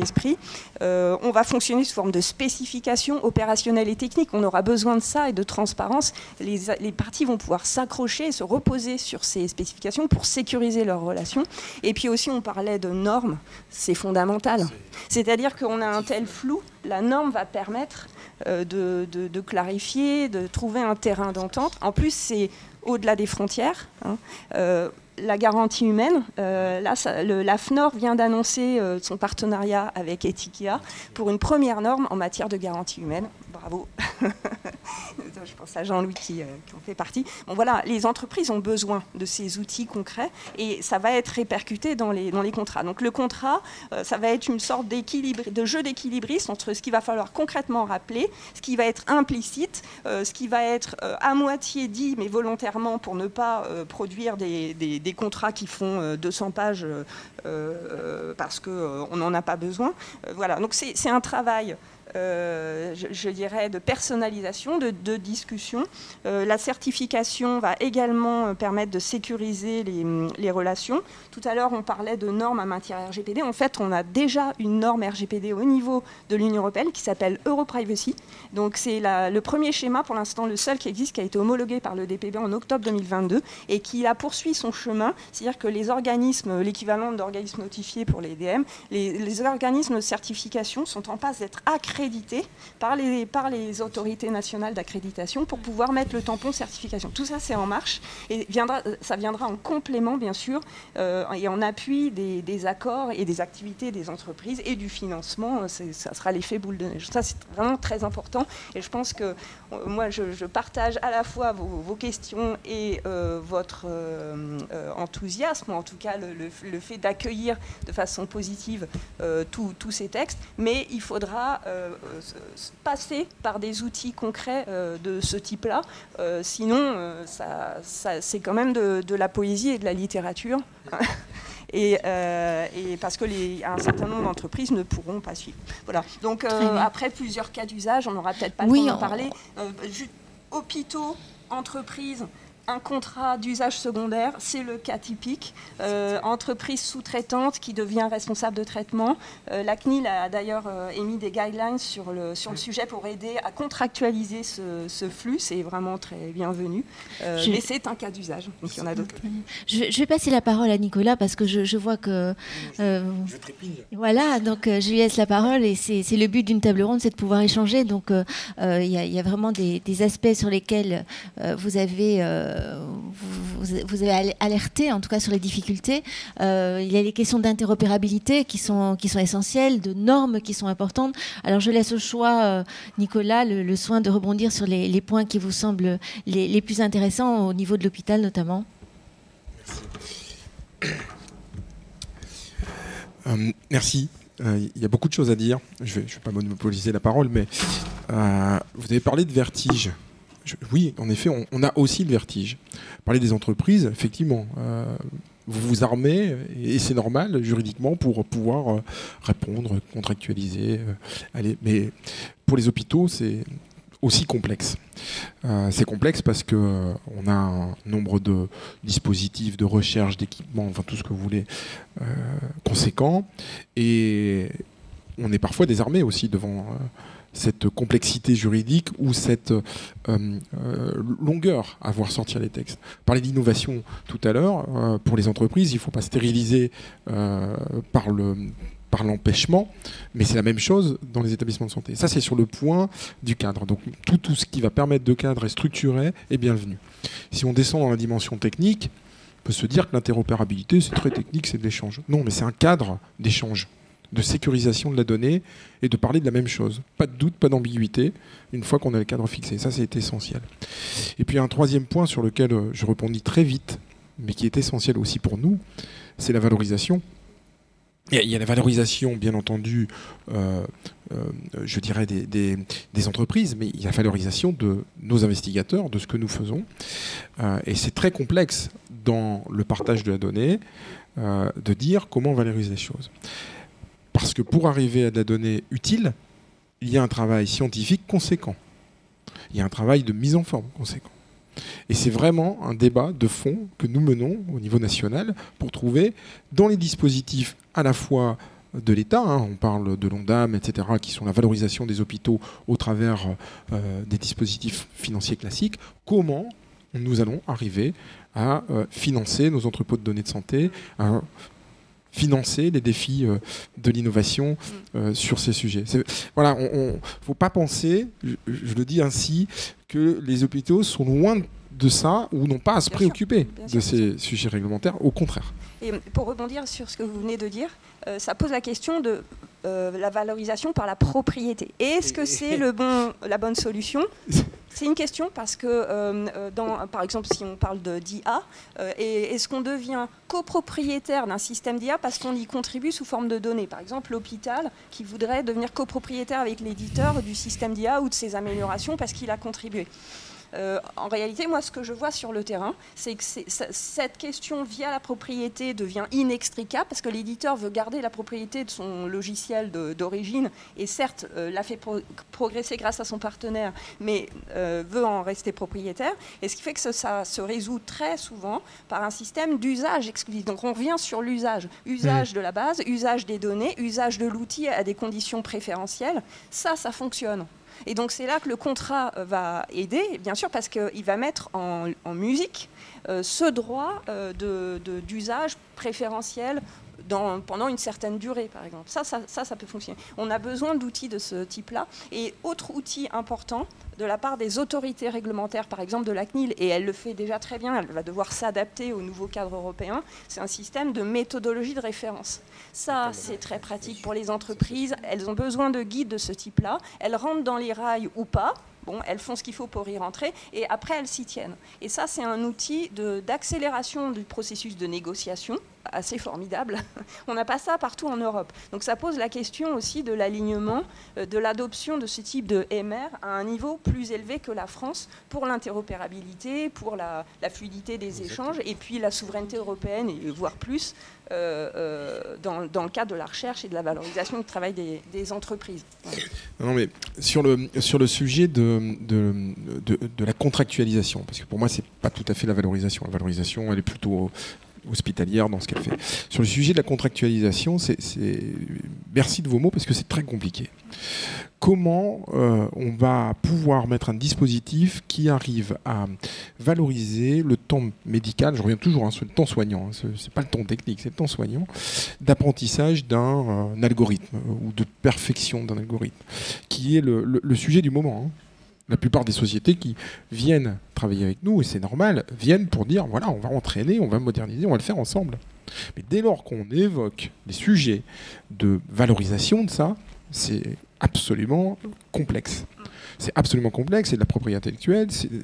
esprit. On va fonctionner sous forme de spécification opérationnelle et technique. On aura besoin de ça et de transparence. Les parties vont pouvoir s'accrocher et se reposer sur ces spécifications pour sécuriser leurs relations. Et puis aussi, on parlait de normes, c'est fondamental. C'est-à-dire qu'on a un tel flou, la norme va permettre de clarifier, de trouver un terrain d'entente. En plus, c'est au-delà des frontières. Hein. La garantie humaine, la FNOR vient d'annoncer son partenariat avec Etikia pour une première norme en matière de garantie humaine. Bravo. Je pense à Jean-Louis qui en fait partie. Bon, voilà, les entreprises ont besoin de ces outils concrets et ça va être répercuté dans les contrats. Donc le contrat, ça va être une sorte de jeu d'équilibriste entre ce qu'il va falloir concrètement rappeler, ce qui va être implicite, ce qui va être à moitié dit mais volontairement pour ne pas produire des contrats qui font 200 pages parce qu'on n'en a pas besoin. Voilà, donc c'est un travail je dirais de personnalisation, de discussion. La certification va également permettre de sécuriser les relations. Tout à l'heure, on parlait de normes en matière RGPD. En fait, on a déjà une norme RGPD au niveau de l'Union européenne qui s'appelle EuroPrivacy. Donc, c'est le premier schéma, pour l'instant le seul qui existe, qui a été homologué par le DPB en octobre 2022 et qui a poursuivi son chemin. C'est-à-dire que les organismes, l'équivalent d'organismes notifiés pour les DM, les organismes de certification sont en passe d'être accrédités par les autorités nationales d'accréditation pour pouvoir mettre le tampon certification. Tout ça, c'est en marche et ça viendra en complément, bien sûr, et en appui des accords et des activités des entreprises et du financement. Ça sera l'effet boule de neige. Ça, c'est vraiment très important et je pense que moi, je partage à la fois vos questions et votre enthousiasme, ou en tout cas le fait d'accueillir de façon positive tous ces textes, mais il faudra passer par des outils concrets de ce type-là. Sinon, c'est quand même de la poésie et de la littérature. Et parce que un certain nombre d'entreprises ne pourront pas suivre. Voilà. Donc après plusieurs cas d'usage, on n'aura peut-être pas le temps d'en parler. Hôpitaux, entreprises, un contrat d'usage secondaire, c'est le cas typique. Entreprise sous-traitante qui devient responsable de traitement. La CNIL a d'ailleurs émis des guidelines sur le sujet pour aider à contractualiser ce flux. C'est vraiment très bienvenu. Mais c'est un cas d'usage. Donc il y en a d'autres. Je vais passer la parole à Nicolas parce que je vois que... je trépigne. Voilà, donc je lui laisse la parole et c'est le but d'une table ronde, c'est de pouvoir échanger. Donc il y a vraiment des aspects sur lesquels vous avez alerté, en tout cas sur les difficultés. Il y a les questions d'interopérabilité qui sont essentielles, de normes qui sont importantes. Alors je laisse au choix, Nicolas, le soin de rebondir sur les points qui vous semblent les plus intéressants au niveau de l'hôpital notamment. Merci. Il y a beaucoup de choses à dire. Je vais pas monopoliser la parole, mais vous avez parlé de vertige. Oui, en effet, on a aussi le vertige. Parler des entreprises, effectivement, vous vous armez, et c'est normal juridiquement, pour pouvoir répondre, contractualiser. Mais pour les hôpitaux, c'est aussi complexe. C'est complexe parce qu'on a un nombre de dispositifs, de recherche, d'équipements, enfin tout ce que vous voulez, conséquent. Et on est parfois désarmé aussi devant cette complexité juridique ou cette longueur à voir sortir les textes. On parlait d'innovation tout à l'heure. Pour les entreprises, il ne faut pas stériliser par l'empêchement, mais c'est la même chose dans les établissements de santé. Ça, c'est sur le point du cadre. Donc tout ce qui va permettre de cadre et structurer est bienvenu. Si on descend dans la dimension technique, on peut se dire que l'interopérabilité, c'est très technique, c'est de l'échange. Non, mais c'est un cadre d'échange, de sécurisation de la donnée et de parler de la même chose. Pas de doute, pas d'ambiguïté, une fois qu'on a le cadre fixé. Ça, c'est essentiel. Et puis un troisième point sur lequel je répondis très vite, mais qui est essentiel aussi pour nous, c'est la valorisation. Il y a la valorisation, bien entendu, je dirais, des entreprises, mais il y a la valorisation de nos investigateurs, de ce que nous faisons. Et c'est très complexe dans le partage de la donnée de dire comment valoriser les choses. Parce que pour arriver à de la donnée utile, il y a un travail scientifique conséquent. Il y a un travail de mise en forme conséquent. Et c'est vraiment un débat de fond que nous menons au niveau national pour trouver dans les dispositifs à la fois de l'État, on parle de l'ONDAM, etc., qui sont la valorisation des hôpitaux au travers des dispositifs financiers classiques, comment nous allons arriver à financer nos entrepôts de données de santé, à financer les défis de l'innovation sur ces sujets. Voilà, il ne faut pas penser, je le dis ainsi, que les hôpitaux sont loin de ça ou n'ont pas à se préoccuper de ces sujets réglementaires, au contraire. Et pour rebondir sur ce que vous venez de dire, ça pose la question de la valorisation par la propriété. Est-ce que c'est la bonne solution ? C'est une question parce que, par exemple, si on parle d'IA, est-ce qu'on devient copropriétaire d'un système d'IA parce qu'on y contribue sous forme de données ? Par exemple, l'hôpital qui voudrait devenir copropriétaire avec l'éditeur du système d'IA ou de ses améliorations parce qu'il a contribué. En réalité, moi, ce que je vois sur le terrain, c'est que cette question via la propriété devient inextricable parce que l'éditeur veut garder la propriété de son logiciel d'origine et certes l'a fait progresser grâce à son partenaire, mais veut en rester propriétaire. Et ce qui fait que ça se résout très souvent par un système d'usage exclusif. Donc on revient sur l'usage. Usage de la base, usage des données, usage de l'outil à des conditions préférentielles. Ça fonctionne. Et donc c'est là que le contrat va aider, bien sûr, parce qu'il va mettre en musique ce droit d'usage préférentiel pendant une certaine durée, par exemple. Ça peut fonctionner. On a besoin d'outils de ce type-là. Et autre outil important, de la part des autorités réglementaires, par exemple de la CNIL, et elle le fait déjà très bien, elle va devoir s'adapter au nouveau cadre européen, c'est un système de méthodologie de référence. Ça, c'est très pratique pour les entreprises. Elles ont besoin de guides de ce type-là. Elles rentrent dans les rails ou pas. Bon, elles font ce qu'il faut pour y rentrer et après elles s'y tiennent. Et ça, c'est un outil d'accélération du processus de négociation assez formidable. On n'a pas ça partout en Europe. Donc ça pose la question aussi de l'alignement, de l'adoption de ce type de MR à un niveau plus élevé que la France pour l'interopérabilité, pour la fluidité des échanges et puis la souveraineté européenne, et voire plus, dans le cadre de la recherche et de la valorisation du travail des entreprises. Voilà. Non, mais sur le sujet de la contractualisation, parce que pour moi, c'est pas tout à fait la valorisation. La valorisation, elle est plutôt hospitalière dans ce qu'elle fait. Sur le sujet de la contractualisation, merci de vos mots parce que c'est très compliqué. Comment on va pouvoir mettre un dispositif qui arrive à valoriser le temps médical, je reviens toujours sur le temps soignant, c'est pas le temps technique, c'est le temps soignant, d'apprentissage d'un algorithme ou de perfection d'un algorithme, qui est le sujet du moment. La plupart des sociétés qui viennent travailler avec nous, et c'est normal, viennent pour dire, voilà, on va entraîner, on va moderniser, on va le faire ensemble. Mais dès lors qu'on évoque des sujets de valorisation de ça, c'est absolument complexe. C'est absolument complexe, c'est de la propriété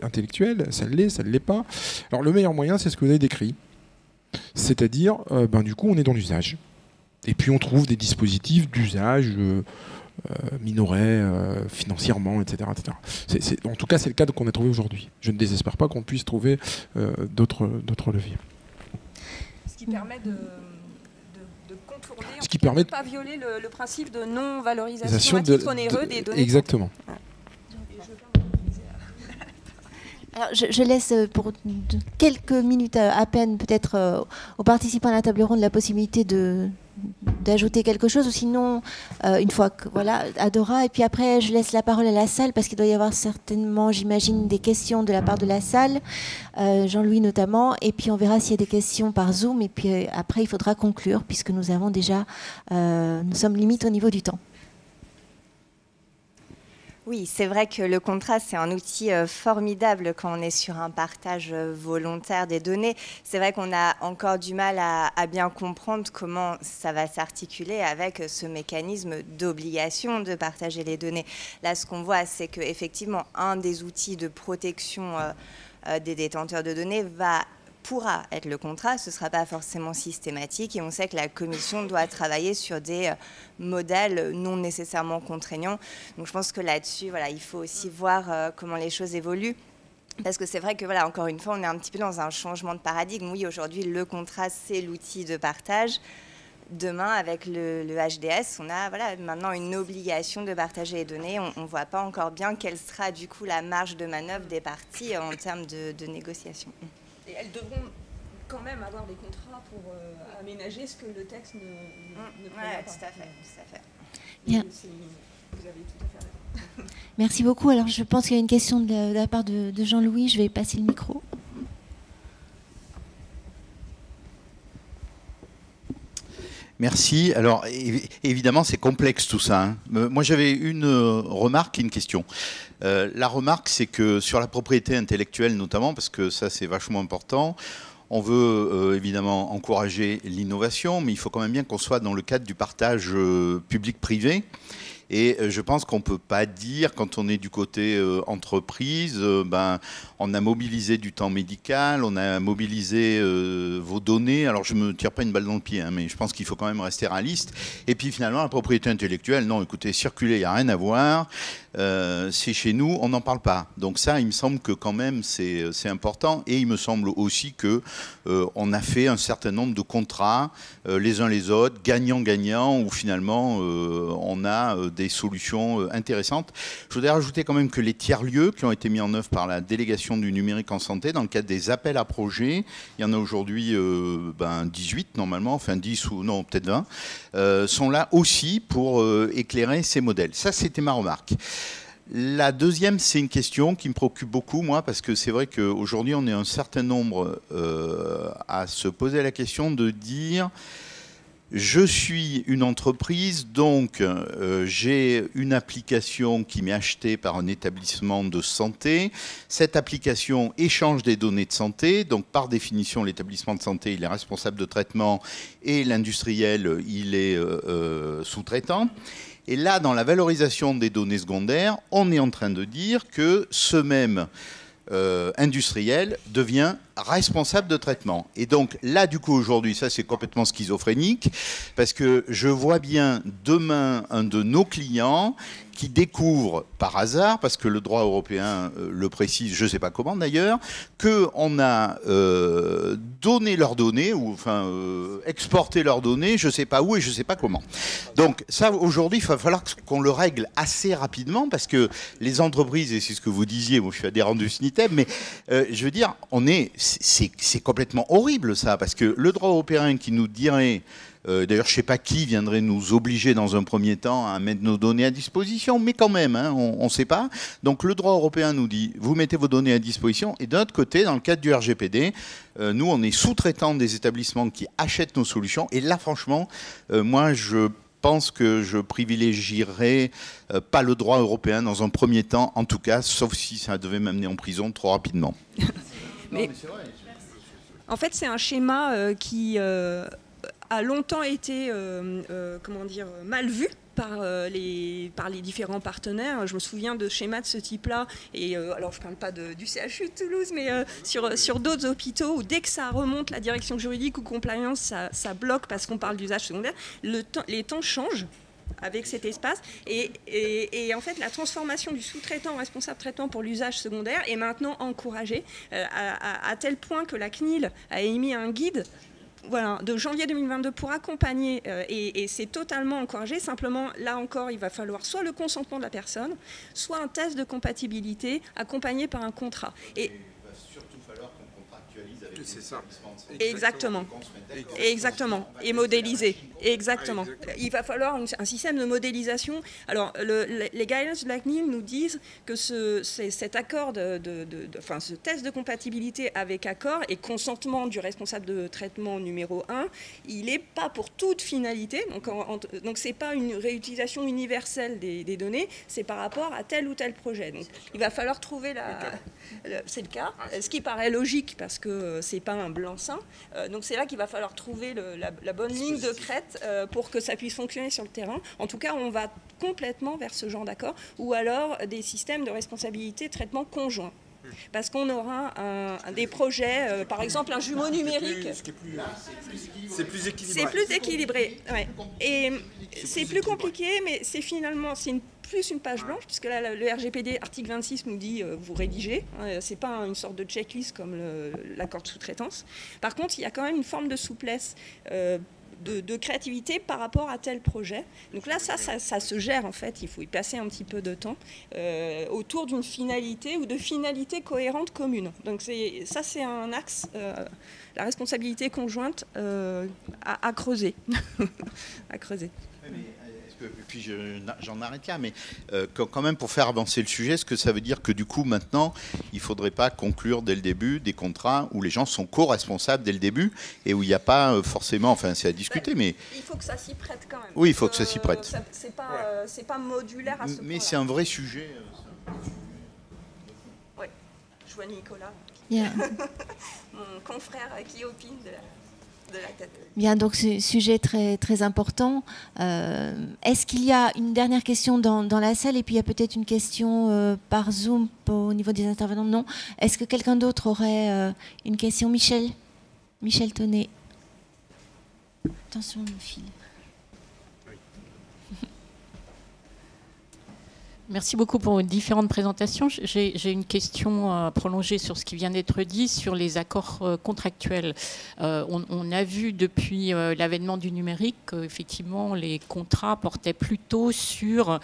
intellectuelle, ça l'est, ça ne l'est pas. Alors le meilleur moyen, c'est ce que vous avez décrit. C'est-à-dire, du coup, on est dans l'usage. Et puis on trouve des dispositifs d'usage minorés financièrement, etc. En tout cas, c'est le cadre qu'on a trouvé aujourd'hui. Je ne désespère pas qu'on puisse trouver d'autres leviers. permet de contourner, ce qui permet de ne pas violer le principe de non-valorisation à titre onéreux des données. Exactement. Alors, je laisse pour quelques minutes à peine peut-être aux participants à la table ronde la possibilité d'ajouter quelque chose, ou sinon une fois que voilà, à Dora, et puis après je laisse la parole à la salle parce qu'il doit y avoir certainement, j'imagine, des questions de la part de la salle, Jean-Louis notamment, et puis on verra s'il y a des questions par Zoom, et puis après il faudra conclure puisque nous avons déjà nous sommes limite au niveau du temps. Oui, c'est vrai que le contrat, c'est un outil formidable quand on est sur un partage volontaire des données. C'est vrai qu'on a encore du mal à bien comprendre comment ça va s'articuler avec ce mécanisme d'obligation de partager les données. Là, ce qu'on voit, c'est qu'effectivement, un des outils de protection des détenteurs de données pourra être le contrat, ce ne sera pas forcément systématique, et on sait que la Commission doit travailler sur des modèles non nécessairement contraignants. Donc je pense que là-dessus, voilà, il faut aussi voir comment les choses évoluent. Parce que c'est vrai que, voilà, encore une fois, on est un petit peu dans un changement de paradigme. Oui, aujourd'hui, le contrat, c'est l'outil de partage. Demain, avec le HDS, on a maintenant une obligation de partager les données. On ne voit pas encore bien quelle sera du coup la marge de manœuvre des parties en termes de négociation. Et elles devront quand même avoir des contrats pour aménager ce que le texte ne prévoit pas. Tout à fait. Bien. Vous avez tout à fait raison. Merci beaucoup. Alors je pense qu'il y a une question de la part de Jean-Louis. Je vais passer le micro. Merci. Alors, évidemment, c'est complexe tout ça, hein. Moi, j'avais une remarque et une question. La remarque, c'est que sur la propriété intellectuelle notamment, parce que ça, c'est vachement important, on veut évidemment encourager l'innovation, mais il faut quand même bien qu'on soit dans le cadre du partage public-privé. Et je pense qu'on ne peut pas dire, quand on est du côté entreprise, on a mobilisé du temps médical, on a mobilisé vos données. Alors je ne me tire pas une balle dans le pied, hein, mais je pense qu'il faut quand même rester réaliste. Et puis finalement, la propriété intellectuelle, non, écoutez, circuler, il n'y a rien à voir. C'est chez nous, on n'en parle pas. Donc ça, il me semble que quand même, c'est important. Et il me semble aussi qu'on a fait un certain nombre de contrats, les uns les autres, gagnant-gagnant, où finalement, on a des solutions intéressantes. Je voudrais rajouter quand même que les tiers-lieux qui ont été mis en œuvre par la délégation du numérique en santé, dans le cadre des appels à projets, il y en a aujourd'hui 18 normalement, enfin 10 ou non, peut-être 20, sont là aussi pour éclairer ces modèles. Ça, c'était ma remarque. La deuxième, c'est une question qui me préoccupe beaucoup, moi, parce que c'est vrai qu'aujourd'hui, on est un certain nombre à se poser la question de dire... Je suis une entreprise, donc j'ai une application qui m'est achetée par un établissement de santé. Cette application échange des données de santé, donc par définition l'établissement de santé il est responsable de traitement et l'industriel il est sous-traitant. Et là, dans la valorisation des données secondaires, on est en train de dire que ce même industriel devient responsable de traitement. Et donc là, du coup, aujourd'hui, ça c'est complètement schizophrénique, parce que je vois bien demain un de nos clients qui découvre par hasard, parce que le droit européen le précise, je ne sais pas comment d'ailleurs, qu'on a donné leurs données, ou enfin exporté leurs données, je ne sais pas où et je ne sais pas comment. Donc ça, aujourd'hui, il va falloir qu'on le règle assez rapidement, parce que les entreprises, et c'est ce que vous disiez, moi je suis adhérent du SNITEB, mais je veux dire, c'est complètement horrible ça, parce que le droit européen qui nous dirait... D'ailleurs, je ne sais pas qui viendrait nous obliger dans un premier temps à mettre nos données à disposition, mais quand même, hein, on ne sait pas. Donc le droit européen nous dit, vous mettez vos données à disposition. Et d'un autre côté, dans le cadre du RGPD, nous, on est sous-traitant des établissements qui achètent nos solutions. Et là, franchement, moi, je pense que je privilégierais pas le droit européen dans un premier temps, en tout cas, sauf si ça devait m'amener en prison trop rapidement. Mais c'est vrai. En fait, c'est un schéma qui... a longtemps été mal vu par les différents partenaires. Je me souviens de schémas de ce type-là, et alors je ne parle pas du CHU de Toulouse, mais sur d'autres hôpitaux où dès que ça remonte la direction juridique ou compliance, ça bloque parce qu'on parle d'usage secondaire. Les temps changent avec cet espace, et en fait la transformation du sous-traitant en responsable traitant pour l'usage secondaire est maintenant encouragée, à tel point que la CNIL a émis un guide voilà, de janvier 2022 pour accompagner, et c'est totalement encouragé. Simplement, là encore, il va falloir soit le consentement de la personne, soit un test de compatibilité accompagné par un contrat. Et il va surtout falloir qu'on contractualise avec c'est ça. Exactement. Exactement. Et modéliser. Exactement. Il va falloir un système de modélisation. Alors, les guidelines de la CNIL nous disent que cet accord, ce test de compatibilité avec accord et consentement du responsable de traitement numéro 1, il n'est pas pour toute finalité. Donc c'est pas une réutilisation universelle des données, c'est par rapport à tel ou tel projet. Donc, il va falloir trouver c'est le cas, ce qui paraît logique parce que c'est pas un blanc-seing. Donc c'est là qu'il va falloir trouver la bonne ligne de crête pour que ça puisse fonctionner sur le terrain. En tout cas, on va complètement vers ce genre d'accord, ou alors des systèmes de responsabilité traitement conjoint. Parce qu'on aura des projets, par exemple un jumeau numérique. C'est plus équilibré. C'est plus équilibré. Ouais. Et c'est plus compliqué, mais c'est plus une page blanche, puisque là, le RGPD, article 26, nous dit vous rédigez. C'est pas une sorte de checklist comme l'accord de sous-traitance. Par contre, il y a quand même une forme de souplesse. De créativité par rapport à tel projet. Donc là, ça se gère en fait. Il faut y passer un petit peu de temps autour d'une finalité ou de finalités cohérentes communes. Donc ça, c'est un axe, la responsabilité conjointe à creuser. À creuser. Puis j'en arrête là, mais quand même pour faire avancer le sujet, est-ce que ça veut dire que du coup maintenant il ne faudrait pas conclure dès le début des contrats où les gens sont co-responsables dès le début et où il n'y a pas forcément, enfin c'est à discuter, mais il faut que ça s'y prête quand même. Oui, il faut que ça s'y prête. C'est pas modulaire à ce point-là. Mais c'est un vrai sujet. Oui, je vois Nicolas, mon confrère qui opine de la tête. Bien, donc c'est un sujet très, très important. Est-ce qu'il y a une dernière question dans la salle et puis il y a peut-être une question par Zoom au niveau des intervenants? Non. Est-ce que quelqu'un d'autre aurait une question? Michel Tonnet. Attention, le fil. Merci beaucoup pour vos différentes présentations. J'ai une question prolongée sur ce qui vient d'être dit sur les accords contractuels. On a vu depuis l'avènement du numérique qu'effectivement les contrats portaient plutôt sur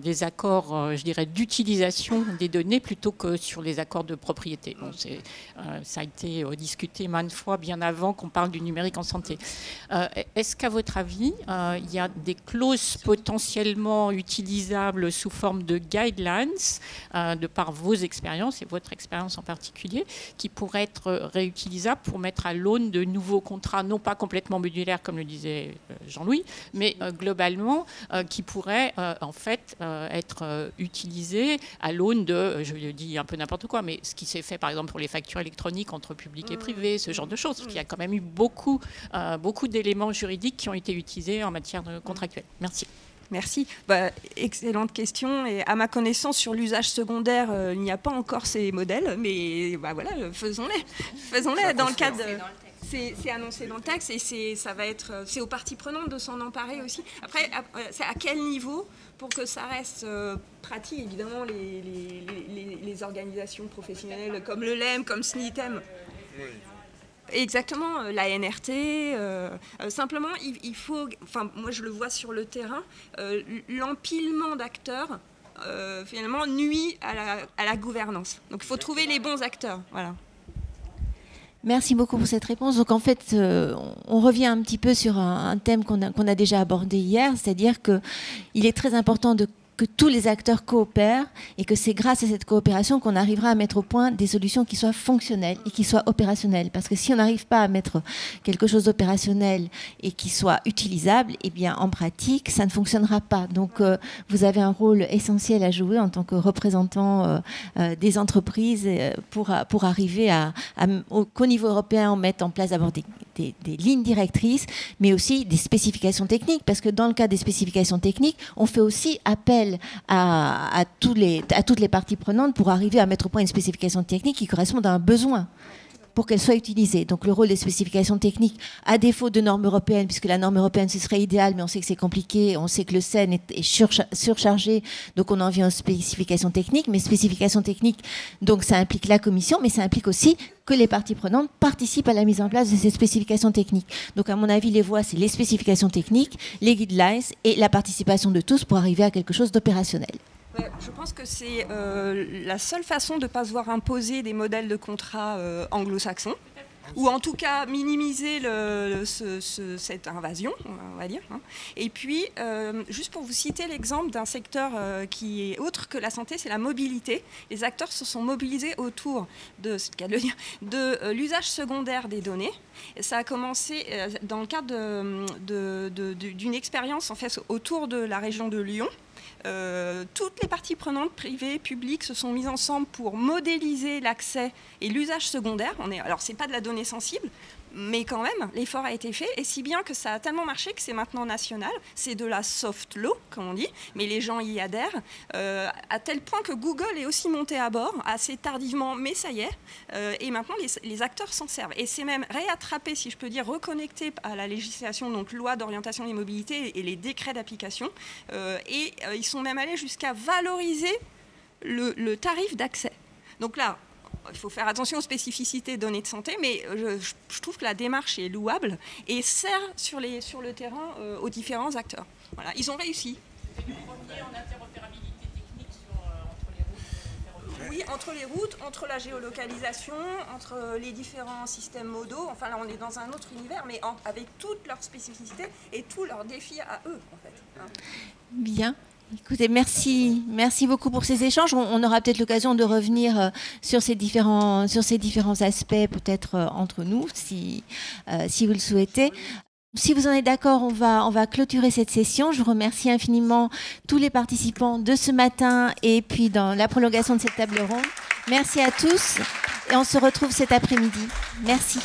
des accords, je dirais, d'utilisation des données plutôt que sur les accords de propriété. Bon, ça a été discuté maintes fois bien avant qu'on parle du numérique en santé. Est-ce qu'à votre avis, il y a des clauses potentiellement utilisables sous forme de guidelines, de par vos expériences et votre expérience en particulier, qui pourraient être réutilisables pour mettre à l'aune de nouveaux contrats, non pas complètement modulaires comme le disait Jean-Louis, mais globalement qui pourraient en fait être utilisés à l'aune de, je le dis un peu n'importe quoi, mais ce qui s'est fait par exemple pour les factures électroniques entre public et privé, ce genre de choses, parce qu'il y a quand même eu beaucoup d'éléments juridiques qui ont été utilisés en matière contractuelle. Merci. Merci. Excellente question. Et à ma connaissance, sur l'usage secondaire, il n'y a pas encore ces modèles, mais voilà, faisons-les. Faisons-les dans le cadre. C'est annoncé dans le texte et c'est aux parties prenantes de s'en emparer aussi. Après, c'est à quel niveau pour que ça reste pratique, évidemment, les organisations professionnelles comme le LEM, comme SNITEM. Oui. Exactement, la NRT. Simplement, il faut, moi je le vois sur le terrain, l'empilement d'acteurs finalement nuit à la gouvernance. Donc il faut trouver les bons acteurs. Voilà. Merci beaucoup pour cette réponse. Donc en fait, on revient un petit peu sur un thème qu'on a déjà abordé hier, c'est-à-dire qu'il est très important que tous les acteurs coopèrent et que c'est grâce à cette coopération qu'on arrivera à mettre au point des solutions qui soient fonctionnelles et qui soient opérationnelles. Parce que si on n'arrive pas à mettre quelque chose d'opérationnel et qui soit utilisable, eh bien en pratique, ça ne fonctionnera pas. Donc vous avez un rôle essentiel à jouer en tant que représentant des entreprises pour arriver qu'au niveau européen, on mette en place d'abord des lignes directrices, mais aussi des spécifications techniques. Parce que dans le cas des spécifications techniques, on fait aussi appel à toutes les parties prenantes pour arriver à mettre au point une spécification technique qui corresponde à un besoin. pour qu'elles soient utilisées. Donc le rôle des spécifications techniques, à défaut de normes européennes, puisque la norme européenne ce serait idéal, mais on sait que c'est compliqué, on sait que le CEN est surchargé, donc on en vient aux spécifications techniques. Mais spécifications techniques, donc ça implique la commission, mais ça implique aussi que les parties prenantes participent à la mise en place de ces spécifications techniques. Donc à mon avis, les voies, c'est les spécifications techniques, les guidelines et la participation de tous pour arriver à quelque chose d'opérationnel. Ouais, je pense que c'est la seule façon de ne pas se voir imposer des modèles de contrat anglo-saxons, ou en tout cas minimiser cette invasion, on va dire. Et puis, juste pour vous citer l'exemple d'un secteur qui est autre que la santé, c'est la mobilité. Les acteurs se sont mobilisés autour de l'usage secondaire des données. Et ça a commencé dans le cadre d'une expérience en fait, autour de la région de Lyon. Toutes les parties prenantes, privées, publiques, se sont mises ensemble pour modéliser l'accès et l'usage secondaire. Alors, ce n'est pas de la donnée sensible, mais quand même, l'effort a été fait, et si bien que ça a tellement marché que c'est maintenant national. C'est de la soft law, comme on dit, mais les gens y adhèrent, à tel point que Google est aussi monté à bord, assez tardivement, mais ça y est, et maintenant les acteurs s'en servent. Et c'est même réattrapé, si je peux dire, reconnecté à la législation, donc loi d'orientation des mobilités et les décrets d'application, et ils sont même allés jusqu'à valoriser le tarif d'accès. Donc là, il faut faire attention aux spécificités des données de santé, mais je trouve que la démarche est louable et sert sur le terrain aux différents acteurs. Voilà, ils ont réussi. C'était le premier en interopérabilité technique entre les routes. Oui, entre les routes, entre la géolocalisation, entre les différents systèmes modaux. Enfin, là, on est dans un autre univers, mais avec toutes leurs spécificités et tous leurs défis à eux, en fait. Bien. Écoutez, merci beaucoup pour ces échanges. On aura peut-être l'occasion de revenir sur ces différents aspects, peut-être entre nous, si vous le souhaitez. Si vous en êtes d'accord, on va clôturer cette session. Je remercie infiniment tous les participants de ce matin et puis dans la prolongation de cette table ronde. Merci à tous et on se retrouve cet après-midi. Merci.